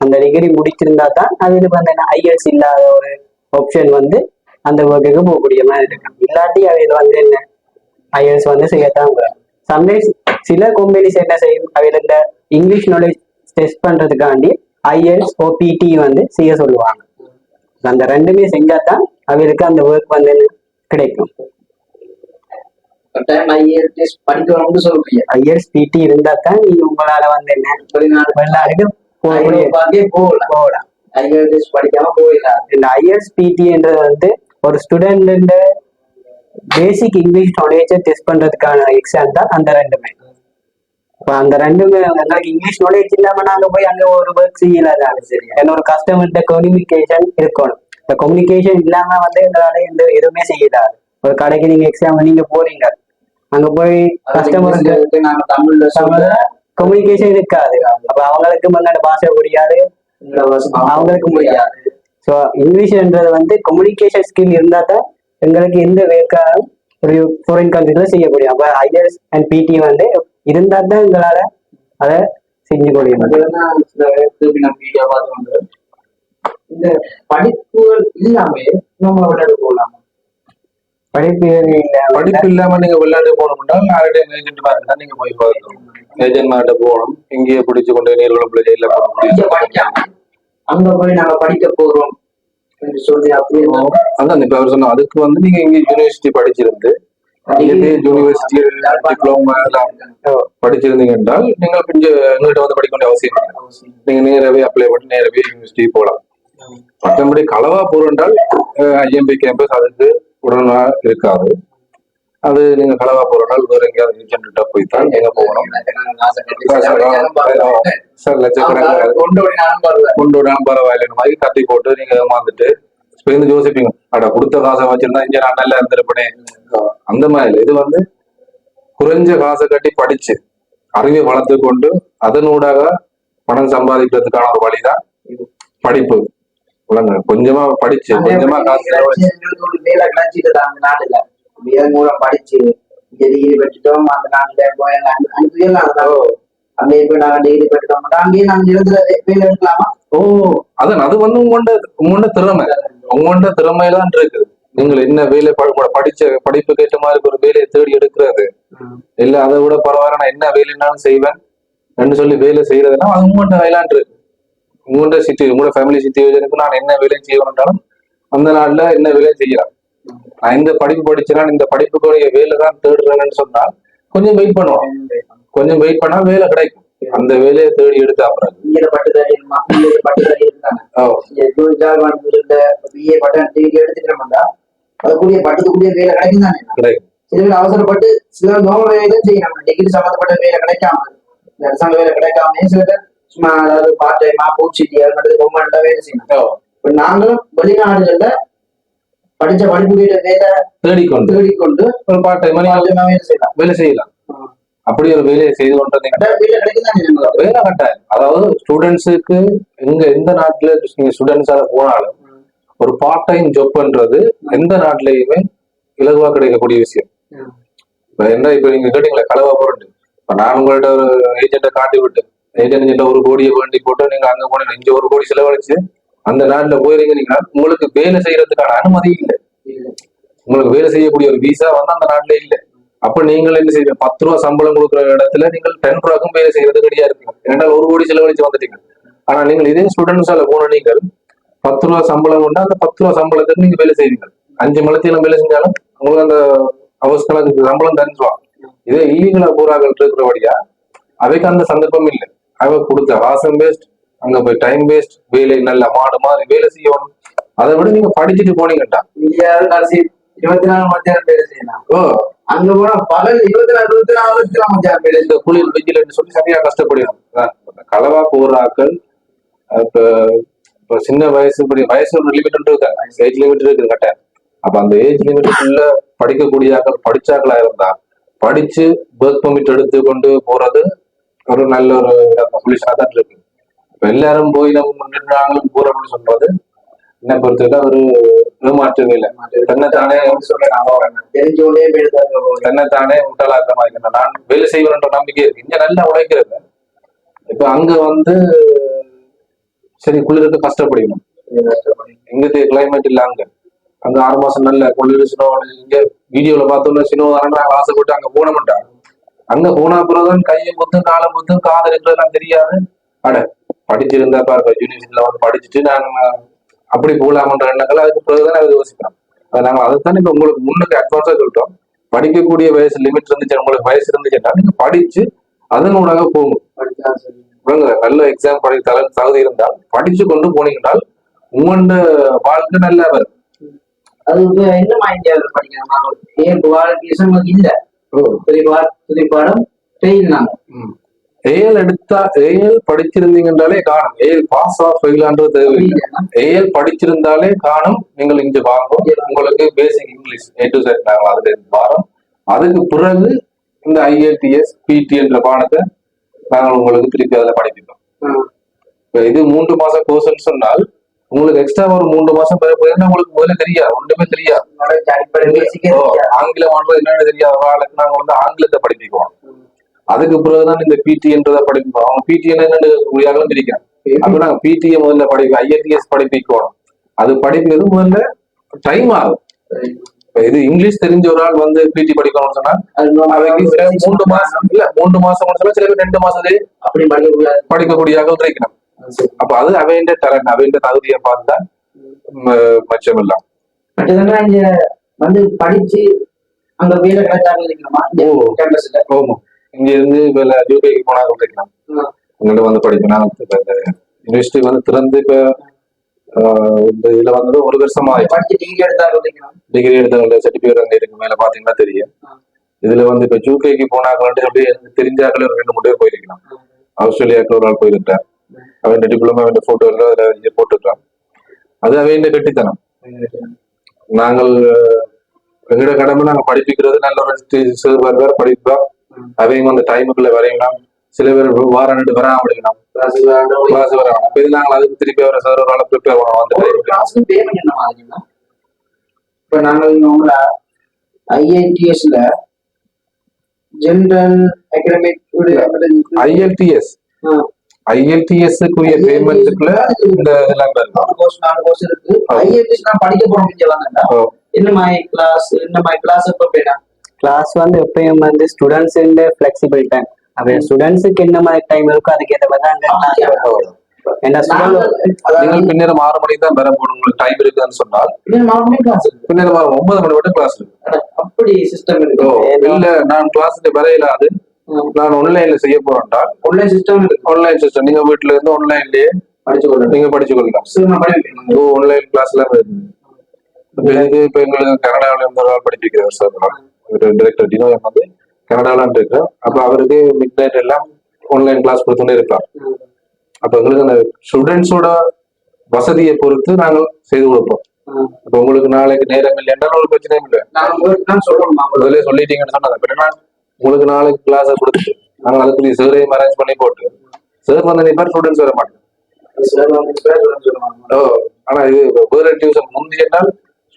அந்த டிகிரி முடிச்சிருந்தா தான் அதுக்கு வந்து என்ன ஐஎல்ஸ் இல்லாத ஒரு ஆப்ஷன் வந்து அந்த ஒர்க்குக்கு போகக்கூடிய மாதிரி இருக்கும். இல்லாட்டி அவையில் வந்து என்ன ஐஎல்ஸ் வந்து செய்யத்தான். சம்டைம்ஸ் சில கம்பெனிஸ் என்ன செய்யும், அவையில் இந்த இங்கிலீஷ் நாலேஜ் டெஸ்ட் பண்றதுக்காண்டி ஐஎல்ஸ் OPT வந்து செய்ய சொல்லுவாங்க. அந்த ரெண்டுமே செஞ்சாதான் அவைகளுக்கு அந்த ஒர்க் வந்து கிடைக்கும். ஐஎல்ஸ் PT இருந்தா தான் நீங்க உங்களால வந்து என்ன வெளிநாடுக்கு போகலாம். இந்த ஐஎல்ஸ் PTன்றது வந்து ஒரு ஸ்டூடெண்ட் பேசிக் இங்கிலீஷ் நாலேஜை டெஸ்ட் பண்றதுக்கான எக்ஸாம் தான் அந்த ரெண்டுமே. இப்போ அந்த ரெண்டுமே எங்களுக்கு இங்கிலீஷ் நாலேஜ் இல்லாம நாங்க போய் அங்க ஒரு ஒர்க் செய்யலாம். என்ன ஒரு கஸ்டமர்கிட்ட கம்யூனிகேஷன் இருக்கணும். இந்த கம்யூனிகேஷன் இல்லாம வந்து எங்களால எந்த எதுவுமே செய்யலாது. ஒரு கடைக்கு நீங்க எக்ஸாம் நீங்க போறீங்க, அங்க போய் கஸ்டமருக்கு தமிழ்ல கம்யூனிகேஷன் இருக்காது. அப்ப அவங்களுக்கு முன்னாடி பாஷை புரியாது, அவங்களுக்கு முடியாது. ஸோ இங்கிலீஷ்ன்றது வந்து கம்யூனிகேஷன் ஸ்கில் இருந்தா தான் எங்களுக்கு எந்த வேக்காலும் ஒரு ஃபாரின் கண்ட்ரில செய்ய முடியும். அப்ப ஐஎல்ஸ் அண்ட் PT வந்து இருந்தா தான் எங்களால அதை செஞ்சு முடியும். இந்த படிப்புகள் இல்லாம நம்ம விளையாட போகலாம். படிப்பு இல்லாம நீங்க விளையாட்டு போகணும்னா யார்கிட்ட ஏஜென்ட் மாதிரி நீங்க போய் பார்க்கணும். ஏஜென்ட் மார்ட்ட போகணும். இங்கேயே பிடிச்சு கொண்டு நீர்வளம் ஜெயில படிக்காம அங்க போய் நாங்க படிக்க போறோம் சொல்லி அப்படியே அதான் இப்ப அவர் சொன்னோம். அதுக்கு வந்து நீங்க இங்க யூனிவர்சிட்டி படிச்சிருந்து யூனிவர்சிட்டி டிப்ளோமா படிச்சிருந்தீங்க என்றால் நீங்கள் கொஞ்சம் எங்கள்கிட்ட வந்து படிக்க வேண்டிய அவசியம் இல்லை. நீங்க நேரவே அப்ளை பண்ணி நேரவே யூனிவர்சிட்டி போகலாம். மற்றபடி களவா போறோம் என்றால் IMB கேம்பஸ் அதுக்கு உடனே இருக்காது. அது நீங்க களவா போறோம்னால் வேற எங்கேயாவது ஏஜென்ட்டா போய் தான் எங்க போகணும். கொண்டோடாலும் பரவாயில்ல மாதிரி கட்டி போட்டு நீங்க ஏமாந்துட்டு ஸ்பெயின் யோசிப்பீங்க, அட கொடுத்த காசை வச்சிருந்தா இங்க நான் நல்லா இருந்திருப்பேனே. அந்த மாதிரி இது வந்து குறைஞ்ச காசை கட்டி படிச்சு அறிவை வளர்த்து கொண்டு அதனூடாக பணம் சம்பாதிக்கிறதுக்கான ஒரு வழிதான் படிப்பு. கொஞ்சமா படிச்சு கொஞ்சமா காசு இதன் மூலம் படிச்சு இங்க டிகிரி பெற்றுட்டோம் அந்த நாட்டுல போய் அனுப்பிடலாம் அங்கே போய் நாங்க டிகிரி பெற்றுட்டோம் அங்கேயே நாங்க நிலத்துல வேலை எடுக்கலாமா? ஓ அதான் அது வந்து உங்களோட திறமைதான் இருக்குது. நீங்கள் என்ன வேலை படிச்ச படிப்புக்கு ஏற்ற மாதிரி ஒரு வேலையை தேடி எடுக்கிறது இல்ல, அதை விட பரவாயில்ல நான் என்ன வேலைனாலும் செய்வேன் என்று சொல்லி வேலை செய்யறதுன்னா அது உங்கள்கிட்ட வயலான் இருக்கு. உங்களோட ஃபேமிலி சிச்சுவேஷனுக்கு நான் என்ன வேலையும் செய்யணும்னாலும் அந்த நாள்ல என்ன வேலையும் செய்யலாம். நான் இந்த படிப்பு படிச்சேன்னா இந்த படிப்புக்குரிய வேலை தான் தேடுறேன்னு சொன்னால் கொஞ்சம் வெயிட் பண்ணுவோம். கொஞ்சம் வெயிட் பண்ணா வேலை கிடைக்கும். அந்த வேலையை தேடி எடுத்து அப்புறம் அதுக்குரிய பட்டத்துக்குரிய வேலை கிடைக்கும் தானே கிடைக்கும். சில பேர் அவசரப்பட்டு சில நோய் வேலையும் செய்யணும். டிகிரி சம்பந்தப்பட்ட வேலை கிடைக்காம அரசாங்க வேலை கிடைக்காம சில பேர் சும்மா அதாவது பார்ட் டைமா பூச்சிட்டி அது மட்டும் கவர்மெண்ட்ல வேலை செய்யணும். இப்ப நாங்களும் வெளிநாடுகள்ல படிச்ச படிப்புடைய வேலை தேடிக்கொண்டு ஒரு பார்ட் டைமா வேலை செய்யலாம். அப்படி ஒரு வேலையை செய்து கொண்டு வேலை கட்டாயம். அதாவது ஸ்டூடெண்ட்ஸுக்கு எந்த நாட்டுல நீங்க ஸ்டூடெண்ட்ஸால போனாலும் ஒரு பார்ட் டைம் ஜாப்ன்றது எந்த நாட்டிலையுமே இலகுவா கிடைக்கக்கூடிய விஷயம். இப்ப நீங்க கேட்டீங்களா கலவா போறேன், இப்ப நான் உங்கள்ட்ட ஒரு ஏஜென்ட்டை காட்டி விட்டு ஏஜென்ட் 1 கோடியை வேண்டி போட்டு நீங்க அங்க போனீங்க இங்க 1 கோடி செலவழிச்சு அந்த நாட்டுல போயிருந்தீங்கன்னா உங்களுக்கு வேலை செய்யறதுக்கான அனுமதி இல்லை. உங்களுக்கு வேலை செய்யக்கூடிய ஒரு விசா வந்து அந்த நாட்டுல இல்லை. அப்ப நீங்கள் என்ன செய்வீங்க? 10 ரூபா சம்பளம் கொடுக்குற இடத்துல நீங்கள் 10 ரூபாய்க்கும் வேலை செய்யறது ரெடியா இருப்பீங்க. ஏன்னால் 1 கோடி செலவழிச்சு வந்துட்டீங்க. ஆனா நீங்கள் இதே ஸ்டூடெண்ட்ஸால போன நீங்கள் 10 ரூபா சம்பளம் கொண்டா அந்த 10 ரூபா சம்பளத்துக்கு நீங்க வேலை செய்வீங்க. 5 மணித்தியாலும் வேலை செஞ்சாலும் உங்களுக்கு அந்த அவஸ்கலத்துக்கு சம்பளம் தருவாங்க. இதே இல்லீகலா போராக்கள் இருக்கிறபடியா அவைக்கு அந்த சந்தர்ப்பம் இல்லை. அவ கொடுத்த வாசம் வேஸ்ட், அங்க போய் டைம் வேஸ்ட், வேலை நல்ல மாடு மாதிரி வேலை செய்யணும். அதை விட நீங்க படிச்சுட்டு போனீங்கட்டா 24 மணி நேரம் வேலை செய்யலாம். அங்க போனா பகல் 24 மணி நேரம் வேலை. இந்த குளிர் வெயில் சொல்லி சரியா கஷ்டப்படுவோம். களவா போராக்கள் இப்ப சின்ன வயசு வயசு ஒரு லிமிட் இருக்காங்க, ஏஜ் லிமிட் இருக்கு கட்டாயம். அப்ப அந்த ஏஜ் லிமிட்டுக்குள்ள படிக்கக்கூடியாக்கள் படிச்சாக்களா இருந்தா படிச்சு ஒர்க் பெர்மிட் எடுத்து கொண்டு போறது ஒரு நல்ல ஒரு சொல்யூஷனா தான் இருக்கு. இப்ப எல்லாரும் போய் நம்ம நாங்களும் போறோம்னு சொல்றது என்ன பொறுத்தவரை ஒரு ஏமாற்று இல்லை. தன்னைத்தானே முட்டாளாக்கமா இருக்கணும். நான் வேலை செய்வேன்ற நம்பிக்கை இருக்கு. இங்க நல்லா உழைக்கிறது. இப்ப அங்க வந்து சரி குளிருக்கு கஷ்டப்படணும். இங்க கிளைமேட் இல்ல. அங்க 6 மாசம் நல்ல குளிர் சினோ. இங்க வீடியோல பார்த்தோம்னா சினோ நாங்க ஆசைப்பட்டு அங்க போன மாட்டாங்க. அங்க போன பிறகுதான் கையை முத்தும் காலம் முத்தும் காது இருக்கிறதெல்லாம் தெரியாது. அட படிச்சிருந்தா பாருங்க யூனிவர்சிட்டியில வந்து படிச்சுட்டு நான் அப்படி போகலாமன்ற எண்ணங்கள் அதுக்கு பிறகுதான் அதை யோசிக்கிறோம். நாங்கள் அதைத்தான் இப்ப உங்களுக்கு முன்னுக்கு அட்வான்ஸா சொல்லிட்டோம். படிக்கக்கூடிய வயசு லிமிட் இருந்துச்சு, உங்களுக்கு வயசு இருந்துச்சுன்னா நீங்க படிச்சு அதனூடாக போகும். நல்ல எக்ஸாம் தகுதி இருந்தால் படிச்சு கொண்டு போனீங்கன்னால் உங்களோட வாழ்க்கை நல்லா வரும். அது என்ன மாதிரி படிக்கணும் இல்ல பாடம் ஏஎல் எடுத்தா ஏஎல் படிச்சிருந்தீங்கன்றாலே காணும். ஏஎல் பாஸ் ஆஃப் ஃபெயிலான்றது தேவையில்லை. ஏஎல் படிச்சிருந்தாலே காணும். நீங்கள் இங்க வாங்கும் உங்களுக்கு பேசிக் இங்கிலீஷ் A to Z நாங்கள் அதுல இருந்து வாரோம். அதுக்கு பிறகு இந்த IELTS PT என்ற பாடத்தை நாங்கள் உங்களுக்கு திருப்பி அதில் படிப்பிப்போம். இது 3 மாச கோர்ஸ்ன்னு சொன்னால் உங்களுக்கு எக்ஸ்ட்ரா ஒரு 3 மாசம் போயிருந்தா உங்களுக்கு முதல்ல தெரியாது, ஒன்றுமே தெரியாது. ஆங்கிலம் என்னன்னு தெரியாது ஆளுக்கு நாங்க வந்து ஆங்கிலத்தை படிப்பிக்குவோம். அதுக்கு பிறகுதான் இந்த PT என்றதை படிப்போம். அவங்க PT என்னன்னு பிரிக்கிறோம். அப்ப நாங்க PTA முதல்ல IELTS படிப்பிக்கணும். அது படிக்கிறது முதல்ல டைம் ஆகும். இது இங்கிலீஷ் தெரிஞ்ச ஒரு ஆள் வந்து PT படிக்கணும்னு சொன்னா 3 மாசம் இல்ல 3 மாசம் சொன்னா சில பேர் 2 மாசத்துலயே அப்படி படிக்கக்கூடிய கிடைக்கணும். அப்ப அது அவைண்ட டேலண்ட் அவைண்ட தகுதியை பார்த்தா மச்சம் இல்லாம் இங்க வந்து படிச்சு அங்க வேலை கிடைச்சாங்க. இங்க இருந்து வேலை யூகேக்கு போனா கிடைக்கலாம். இங்கிட்ட வந்து படிக்கணும். யூனிவர்சிட்டி வந்து திறந்து இப்ப இந்த இதுல வந்து 1 வருஷமா டிகிரி எடுத்தவங்க சர்டிபிகேட் அங்க இருக்கு. மேல பாத்தீங்கன்னா தெரியும். இதுல வந்து இப்ப யூகேக்கு போனாங்க சொல்லி தெரிஞ்சாக்களே 2-3 பேர் போயிருக்கலாம். ஆஸ்திரேலியாவுக்கு ஒரு ஆள் போயிருக்கார். அவன் டிப்ளமா அவன் போட்டோ அதுல போட்டுருக்கான். அது அவன் கட்டித்தனம். நாங்கள் எங்களோட கடமை நாங்க படிப்பிக்கிறது நல்ல ஒரு படிப்போம். அவையும் அந்த டைமுக்குள்ள வரையலாம். சில பேர் வாரம் 2 வராம படிக்கலாம். கிளாஸ் வரலாம். அப்ப இது நாங்கள் அதுக்கு திருப்பி வர சார் ஒரு ப்ரிப்பேர் பண்ணுவோம். அந்த இப்ப நாங்கள் ஐஐடிஎஸ்ல ஜெனரல் அகாடமிக் IELTS IELTS-க்குரிய பேமெண்ட்டுக்குள்ள இந்த இதெல்லாம் வருது. 4 கோர்ஸ் இருக்கு. ஐஐடிஎஸ் நான் படிக்க போறேன். ஓ, என்ன மாதிரி கிளாஸ் எப்ப போயிட்டா கிளாஸ் வந்து எப்பயும் வந்து ஸ்டூடெண்ட்ஸ் ஃபிளெக்சிபிள் டைம். அப்ப ஸ்டூடெண்ட்ஸுக்கு என்ன மாதிரி டைம் இருக்கோ அதுக்கு ஏற்ற மாதிரி தான் அங்க class. ஏன்னா நீங்கள் பின்னேரம் 6 மணிக்கு தான் வர போகணும். உங்களுக்கு டைம் இருக்குன்னு சொன்னால் பின்னேரம் 9 மணி வரை கிளாஸ் இருக்கு. அப்படி சிஸ்டம் ஓ, இருக்கு. இல்ல நான் கிளாஸுக்கு வர இல்லாது நான் ஆன்லைன்ல செய்ய போறேன்டா. ஆன்லைன் சிஸ்டம் இருக்கு. ஆன்லைன் சிஸ்டம் நீங்க வீட்டுல இருந்து ஆன்லைன்லயே நீங்க படிச்சு கொள்ளலாம். ஓ, ஆன்லைன் கிளாஸ்ல வருது. இப்ப எங்களுக்கு கனடாவில இருந்து ஒரு ஆள் படிச்சிருக்கிறார் சார். ஒரு டைரக்டர் டினோயம் வந்து கனடால இருக்கிறார். அப்ப அவருக்கு மிட் நைட் எல்லாம் ஆன்லைன் கிளாஸ் கொடுத்துட்டே இருக்கார். அப்ப எங்களுக்கு அந்த ஸ்டூடெண்ட்ஸோட வசதியை பொறுத்து நாங்கள் செய்து கொடுப்போம். இப்ப உங்களுக்கு நாளைக்கு நேரம் இல்லைன்னா ஒரு பிரச்சனையும் இல்லை. முதல்ல சொல்லிட்டீங்கன்னு சொன்னாங்க. அப்படின்னா உங்களுக்கு நாளைக்கு கிளாஸை கொடுத்துட்டு நாங்கள் அதுக்கு சேரையும் அரேஞ்ச் பண்ணி போட்டு சேர் வந்து நிப்பார் ஸ்டூடெண்ட்ஸ் வர மாட்டேன். ஓ, ஆனா இது வேற டியூஷன் முந்தினால்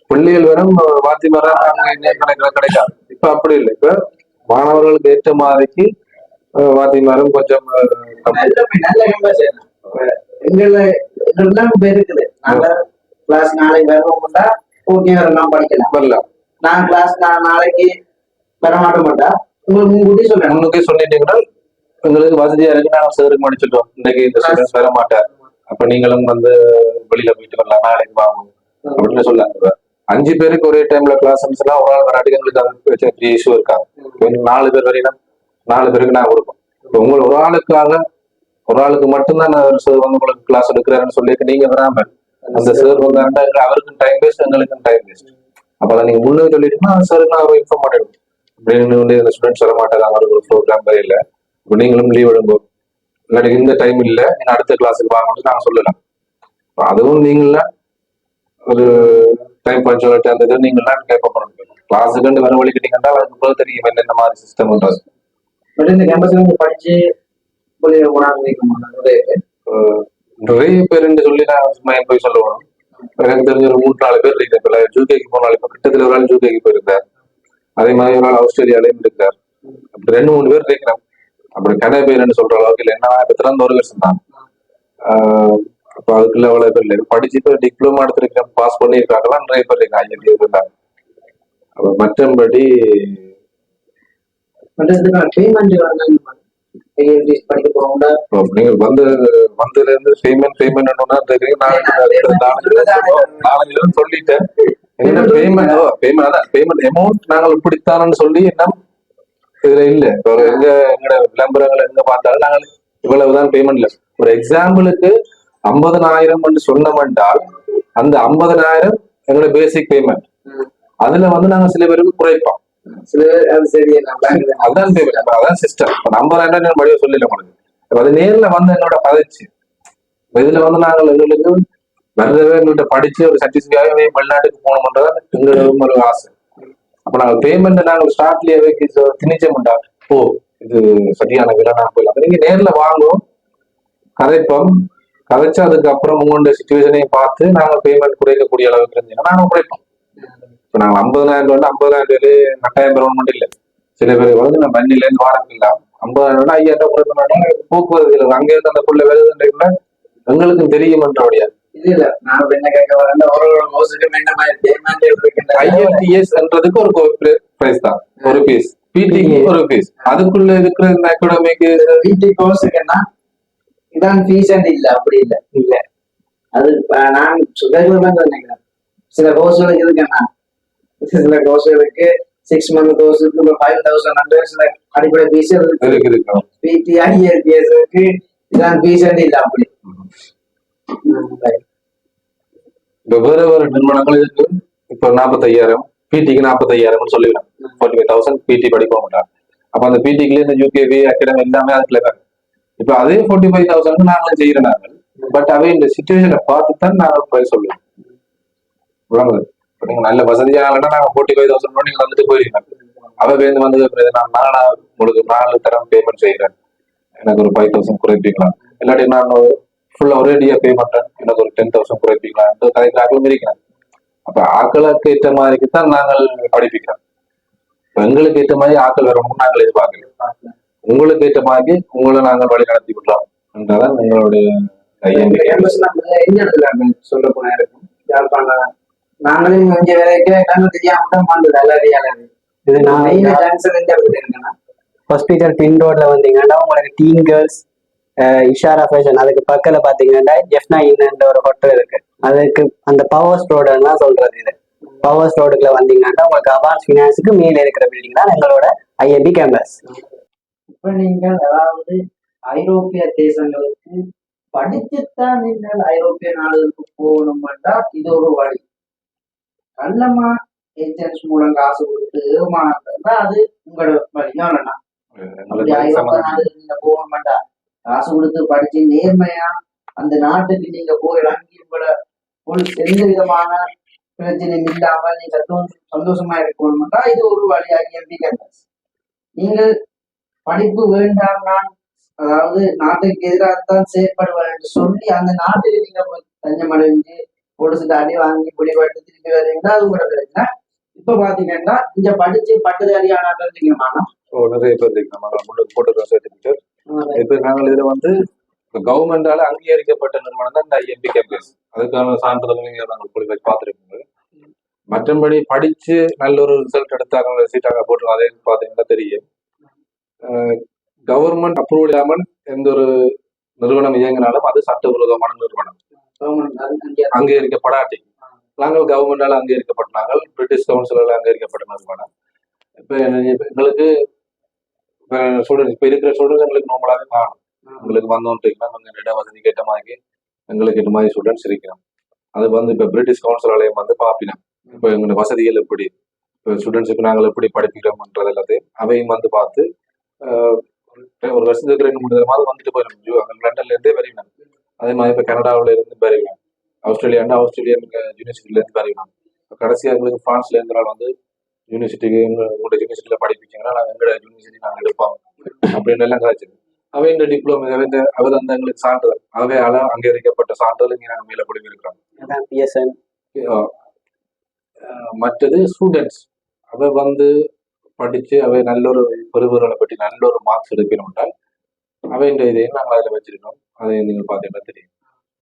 பிள்ளைகள் வரும் வாத்தி மரம் கிடைக்காது. இப்ப அப்படி இல்லை. இப்ப மாணவர்களுக்கு ஏற்ற மாதிரிக்கு வாத்தி மரம் கொஞ்சம் படிக்கலாம். நான் கிளாஸ் நாளைக்கு வர மாட்டேன். முன்னுக்கே சொல்லிட்டீங்கன்னா உங்களுக்கு வசதியா இருக்கு. நாங்க சேருக்கு முடிச்சிட்டோம். இன்னைக்கு இந்த ஸ்டூடெண்ட்ஸ் வர மாட்டார். அப்ப நீங்களும் வந்து வெளியில போயிட்டு வரலாம், நாளைக்கு வாங்க அப்படின்னு சொல்லாங்க. 5 பேருக்கு ஒரே டைம்ல கிளாஸ் எல்லாம் ஒரு ஆள் வராட்டி எங்களுக்கு அது இஷ்யூ இருக்காங்க. 4 பேர் வரைக்கும் 4 பேருக்கு நான் கொடுப்போம். உங்களுக்கு ஒரு ஆளுக்கு மட்டும்தான் சார் வந்து உங்களுக்கு கிளாஸ் எடுக்கிறாருன்னு சொல்லிட்டு நீங்க வராம அந்த சார் வந்து அவருக்கும் டைம் வேஸ்ட், எங்களுக்கும் டைம் வேஸ்ட். அப்ப அதை நீங்க முன்னே சொல்லிட்டீங்கன்னா சாருக்கு நான் இன்ஃபார்ம் பண்ணிடுவோம். அப்படின்னு வந்து இந்த ஸ்டூடெண்ட்ஸ் வர மாட்டாங்க, அவருக்கு ஒரு ப்ரோக்ராம் வேற இல்லை, இப்போ நீங்களும் லீவ் எடுங்க, இல்லாட்டி இந்த டைம் இல்லை நீங்க அடுத்த கிளாஸுக்கு வாங்கணும்னு நாங்க சொல்லலாம். அதுவும் நீங்கள ஒரு டைம் பஞ்சுவாலிட்டி அந்த இது நீங்களாம் கேட்க பண்ணணும். கிளாஸுக்கு வர வழிக்கிட்டீங்கன்னா அதுக்கு தெரியும் என்னென்ன மாதிரி சிஸ்டம் பண்றது. இந்த கேம்பஸ்ல படிச்சு நிறைய பேருன்னு சொல்லி நான் போய் சொல்லுவோம். எனக்கு தெரிஞ்ச ஒரு 3-4 பேர் இருக்கேன். இப்ப ஜூகேக்கு போனாலும் இப்ப கிட்டத்துல ஒரு ஆள் ஜூகேக்கு போயிருந்தார். அதே மாதிரி ஒரு நாள் ஆஸ்திரேலியாலையும் இருக்கிறார். அப்படி 2-3 பேர் இருக்கிறோம். அப்படி கதை பேருன்னு சொல்ற அளவுக்கு இல்லை. என்ன இப்ப திறந்த ஒரு வருஷம் தான். அப்ப அதுக்குள்ள அவ்வளவு பேர் இல்லை. படிச்சு இப்ப டிப்ளமா எடுத்திருக்கேன், பாஸ் பண்ணியிருக்காங்களா நிறைய பேர் இருக்காங்க. IELTS இருந்தாங்க. அப்ப மற்றபடி நீங்க வந்ததுல இருந்து பேமெண்ட் சொல்லிட்டேன். பேமெண்ட் அமௌண்ட் நாங்கள் இப்படித்தானு சொல்லி என்ன இதுல இல்ல. எங்களோட விளம்பரங்கள் எங்க பார்த்தாலும் நாங்கள் இவ்வளவுதான் பேமெண்ட் இல்ல. ஒரு எக்ஸாம்பிளுக்கு 50,000 சொன்னோம்னால் அந்த 50,000 எங்களோட பேசிக் பேமெண்ட். அதுல வந்து நாங்க சில பேருக்கு குறைப்போம். அதான் அதான் சிஸ்டம். 50,000 மடியை சொல்லல உங்களுக்கு. அது நேர்ல வந்து என்னோட பதச்சு இதுல வந்து நாங்கள் எங்களுக்கு வர்றவே எங்கள்கிட்ட படிச்சு ஒரு சர்டிபிகேட் வெளிநாட்டுக்கு போகணும்ன்றதான் எங்களுக்கும் ஒரு ஆசை. அப்ப நாங்கள் பேமெண்ட் நாங்கள் ஸ்டார்ட்லயே திணிச்சோம்டா ஓ இது சரியான விலை நான் போயிடலாம். நீங்க நேர்ல வாங்குவோம், கதைப்போம், கதைச்சு அதுக்கப்புறம் உங்களோட சிச்சுவேஷனையும் பார்த்து நாங்கள் பேமெண்ட் குறைக்கக்கூடிய அளவுக்கு இருந்துச்சுன்னா நாங்கள் குறைப்போம். இப்ப நாங்கள் 50,000 50,000 கட்டாயம் பெறணும் இல்லை. சில பேர் வந்து நம்ம வண்டியில இருந்து வாரங்களா 50,000 5,000 குறைக்கணும். போக்குவரத்து அங்க இருந்து அந்த புள்ள வேலை எங்களுக்கும் தெரியுமன்றபடியா இல்ல. நான் என்ன கேட்க வரேன், IELTS என்றதுக்கு ஒரு பிரைஸ் தான், ஒரு பீஸ். பிடிக்கு ஒரு பீஸ். அதுக்குள்ள இருக்கிற இந்த அகாடமிக்கு பிடி கோர்ஸுக்குன்னா இதான் ஃபீஸ் இல்ல. அப்படி இல்ல இல்ல அது நான் நினைக்கிறேன். சில கோர்ஸ்களுக்கு இருக்குன்னா சில கோர்ஸ்களுக்கு 6 மந்த் கோர்ஸுக்கு 5,000 சில அடிப்படை ஃபீஸ் இருக்கு. பிடி IELTS இதான் ஃபீஸ் இல்ல. அப்படி வேற வேற நிறுவனங்கள் இருக்கு. இப்ப 45,000 பிடிக்கு 45,000 சொல்லிடுறாங்க. 45,000 பிடி படிக்க மாட்டாங்க. அப்ப அந்த பிடிக்குல இந்த UKV அகாடமி எல்லாமே அதுக்குள்ள தான். இப்ப அதே 45,000 நாங்களும் செய்யறோம். நாங்கள் பட் அவை இந்த சிச்சுவேஷனை பார்த்து தான் நாங்கள் போய் சொல்லுவோம். நீங்க நல்ல வசதியானா நாங்க 45,000 நீங்க வந்துட்டு போயிருக்கீங்க. அவ பேருந்து வந்து நான் உங்களுக்கு 4 தரம் பேமெண்ட் செய்யறேன், எனக்கு ஒரு 5,000 குறைப்பீங்களா, இல்லாட்டி நான் ஃபுல்லா ஒரேடியா பே பண்றேன், எனக்கு ஒரு 10,000 குறைப்பீங்களா கதைக்கு ஆக்களும் இருக்கிறேன். அப்ப ஆக்களுக்கு ஏற்ற மாதிரிக்கு தான் நாங்கள் படிப்பிக்கிறோம். எங்களுக்கு ஏற்ற மாதிரி ஆட்கள் வரணும்னு நாங்கள் எதிர்பார்க்கல. உங்களுக்கு ஏற்ற மாதிரி உங்களை நாங்கள் வழி நடத்தி விடலாம் என்றதான் எங்களுடைய இந்த campus ல நம்ம எந்த இடத்துல இருக்கு சொல்ல போனா இருக்கும் யாழ்ப்பாணம். நாங்களே இங்க வேலைக்கு கண்ணு தெரியாம தான் வந்தது எல்லாரையால. இது நான் மெயின் டான்சர் எந்த இடத்துல இருக்குன்னா ஹாஸ்பிட்டல் பின் ரோட்ல வந்தீங்கன்னா உங்களுக்கு டீன் கேர்ள்ஸ் இஷாரா ஃபேஷன் அதுக்கு பக்கத்துல பாத்தீங்கன்னா ஜெஃப்னா இன்னன்ற ஒரு ஹோட்டல் இருக்கு. அதுக்கு அந்த பவர்ஸ் ரோடுன்னு தான் சொல்றது. இது பவர்ஸ் ரோடுக்குள்ள வந்தீங்கன்னா உங்களுக்கு அவான்ஸ் ஃபினான்ஸுக்கு மேல இருக்கிற பில்டிங் தான் எங்களோட ஐஐடி கேம்பஸ். இப்ப நீங்கள் அதாவது ஐரோப்பிய தேசங்களுக்கு படிச்சுத்தான் நீங்கள் ஐரோப்பிய நாடுகளுக்கு போகணும்னா இது ஒரு வழி. கள்ளமா ஏஜென்ட்ஸ் மூலம் காசு கொடுத்து ஏமாந்தா அது உங்களோட வழி. எவ்வளோண்ணா அப்படி ஐரோப்பிய நாடுகளுக்கு நீங்க போகணும்டா காசு கொடுத்து படிச்சு நேர்மையா அந்த நாட்டுக்கு நீங்க போய் இறங்கி உங்களோட எந்த விதமான பிரச்சனையும் இல்லாம நீங்க சந்தோஷமா இருக்கணும்னா இது ஒரு வழி. ஐஎம்பி கேம்பஸ் நீங்கள் படிப்பு வேண்டாம் நான் அதாவது நாட்டுக்கு எதிராகத்தான் செயற்படுவார் என்று சொல்லி அந்த நாட்டுக்கு நீங்க போய் தஞ்சம் அடைஞ்சு பொடுசு தாண்டி வாங்கி முடிவெடுத்து திருப்பி வரீங்கன்னா அது உங்களோட பிரச்சனை. இப்ப பாத்தீங்கன்னா இங்க படிச்சு பட்டதாரியான இருந்தீங்கன்னா நிறைய பேர் போட்டோ சர்டிபிகேட். இப்ப நாங்கள் இதுல வந்து கவர்மெண்டால அங்கீகரிக்கப்பட்ட நிறுவனம் தான் இந்த ஐஎம்பி கேம்பஸ். அதுக்கான சான்றிதழ் நீங்க நாங்கள் போய் வச்சு பார்த்துருக்கீங்க. மற்றபடி படிச்சு நல்ல ஒரு ரிசல்ட் எடுத்தாங்க சீட்டாங்க போட்டு அதே பார்த்தீங்கன்னா தெரியும். கவர்மெண்ட் அப்ரூவல் இல்லாமல் எந்த ஒரு நிறுவனம் இயங்கினாலும் அது சட்டவிரோதமான நிறுவனம். அங்கீகரிக்கப்படாட்டி நாங்கள் கவர்மெண்டால அங்கீகரிக்கப்பட்ட நாங்கள் பிரிட்டிஷ் கவுன்சிலால அங்கீகரிக்கப்பட்ட நிறுவனம். இப்ப எங்களுக்கு ஸ்டூடெண்ட்ஸ் இப்ப இருக்கிற ஸ்டூடெண்ட்ஸ் எங்களுக்கு நார்மலாவே காணும். எங்களுக்கு வந்தோம்னா கொஞ்சம் இட வசதி கேட்ட மாதிரி எங்களுக்கு இந்த மாதிரி ஸ்டூடெண்ட்ஸ் இருக்கிறோம். அது வந்து இப்ப பிரிட்டிஷ் கவுன்சிலாலயம் வந்து பாப்பினோம். இப்ப எங்களோட வசதிகள் எப்படி இப்போ ஸ்டூடெண்ட்ஸுக்கு நாங்கள் எப்படி படிப்பிக்கிறோம்ன்றது எல்லாத்தையும் அவையும் வந்து பார்த்து ஒரு வருஷத்துக்கு 2-3 மாதம் வந்துட்டு போயிடும். அங்கே லண்டன்ல இருந்தே வரையணும். அதே மாதிரி இப்போ கனடாவில இருந்து வரையணும். ஆஸ்திரேலியாண்டா ஆஸ்திரேலியன் யூனிவர்சிட்டில இருந்து வரையணும். கடைசியாக எங்களுக்கு பிரான்ஸ்ல இருந்து வந்து யூனிவர்சிட்டிக்கு உங்களோட யூனிவர்சிட்டியில படிப்பிச்சிங்கன்னா நாங்கள் எங்களோட யூனிவர்சிட்டி நாங்கள் எடுப்போம் அப்படின்னு எல்லாம் கிடைச்சது. அவை இந்த டிப்ளமோ அவர் அந்த எங்களுக்கு சான்றிதழ் அவையால அங்கீகரிக்கப்பட்ட சான்றிதழ் இங்கே நாங்கள் மேலே கொடுக்கிறோம். மற்றது ஸ்டூடெண்ட்ஸ் அவை வந்து படிச்சு அவை நல்ல ஒரு பெருவர்களை பற்றி நல்ல ஒரு மார்க்ஸ் எடுக்கணும்னால் அவை இந்த இதையும் நாங்கள் அதில் வச்சிருக்கோம். அதை நீங்கள் பார்த்தீங்கன்னா தெரியும்.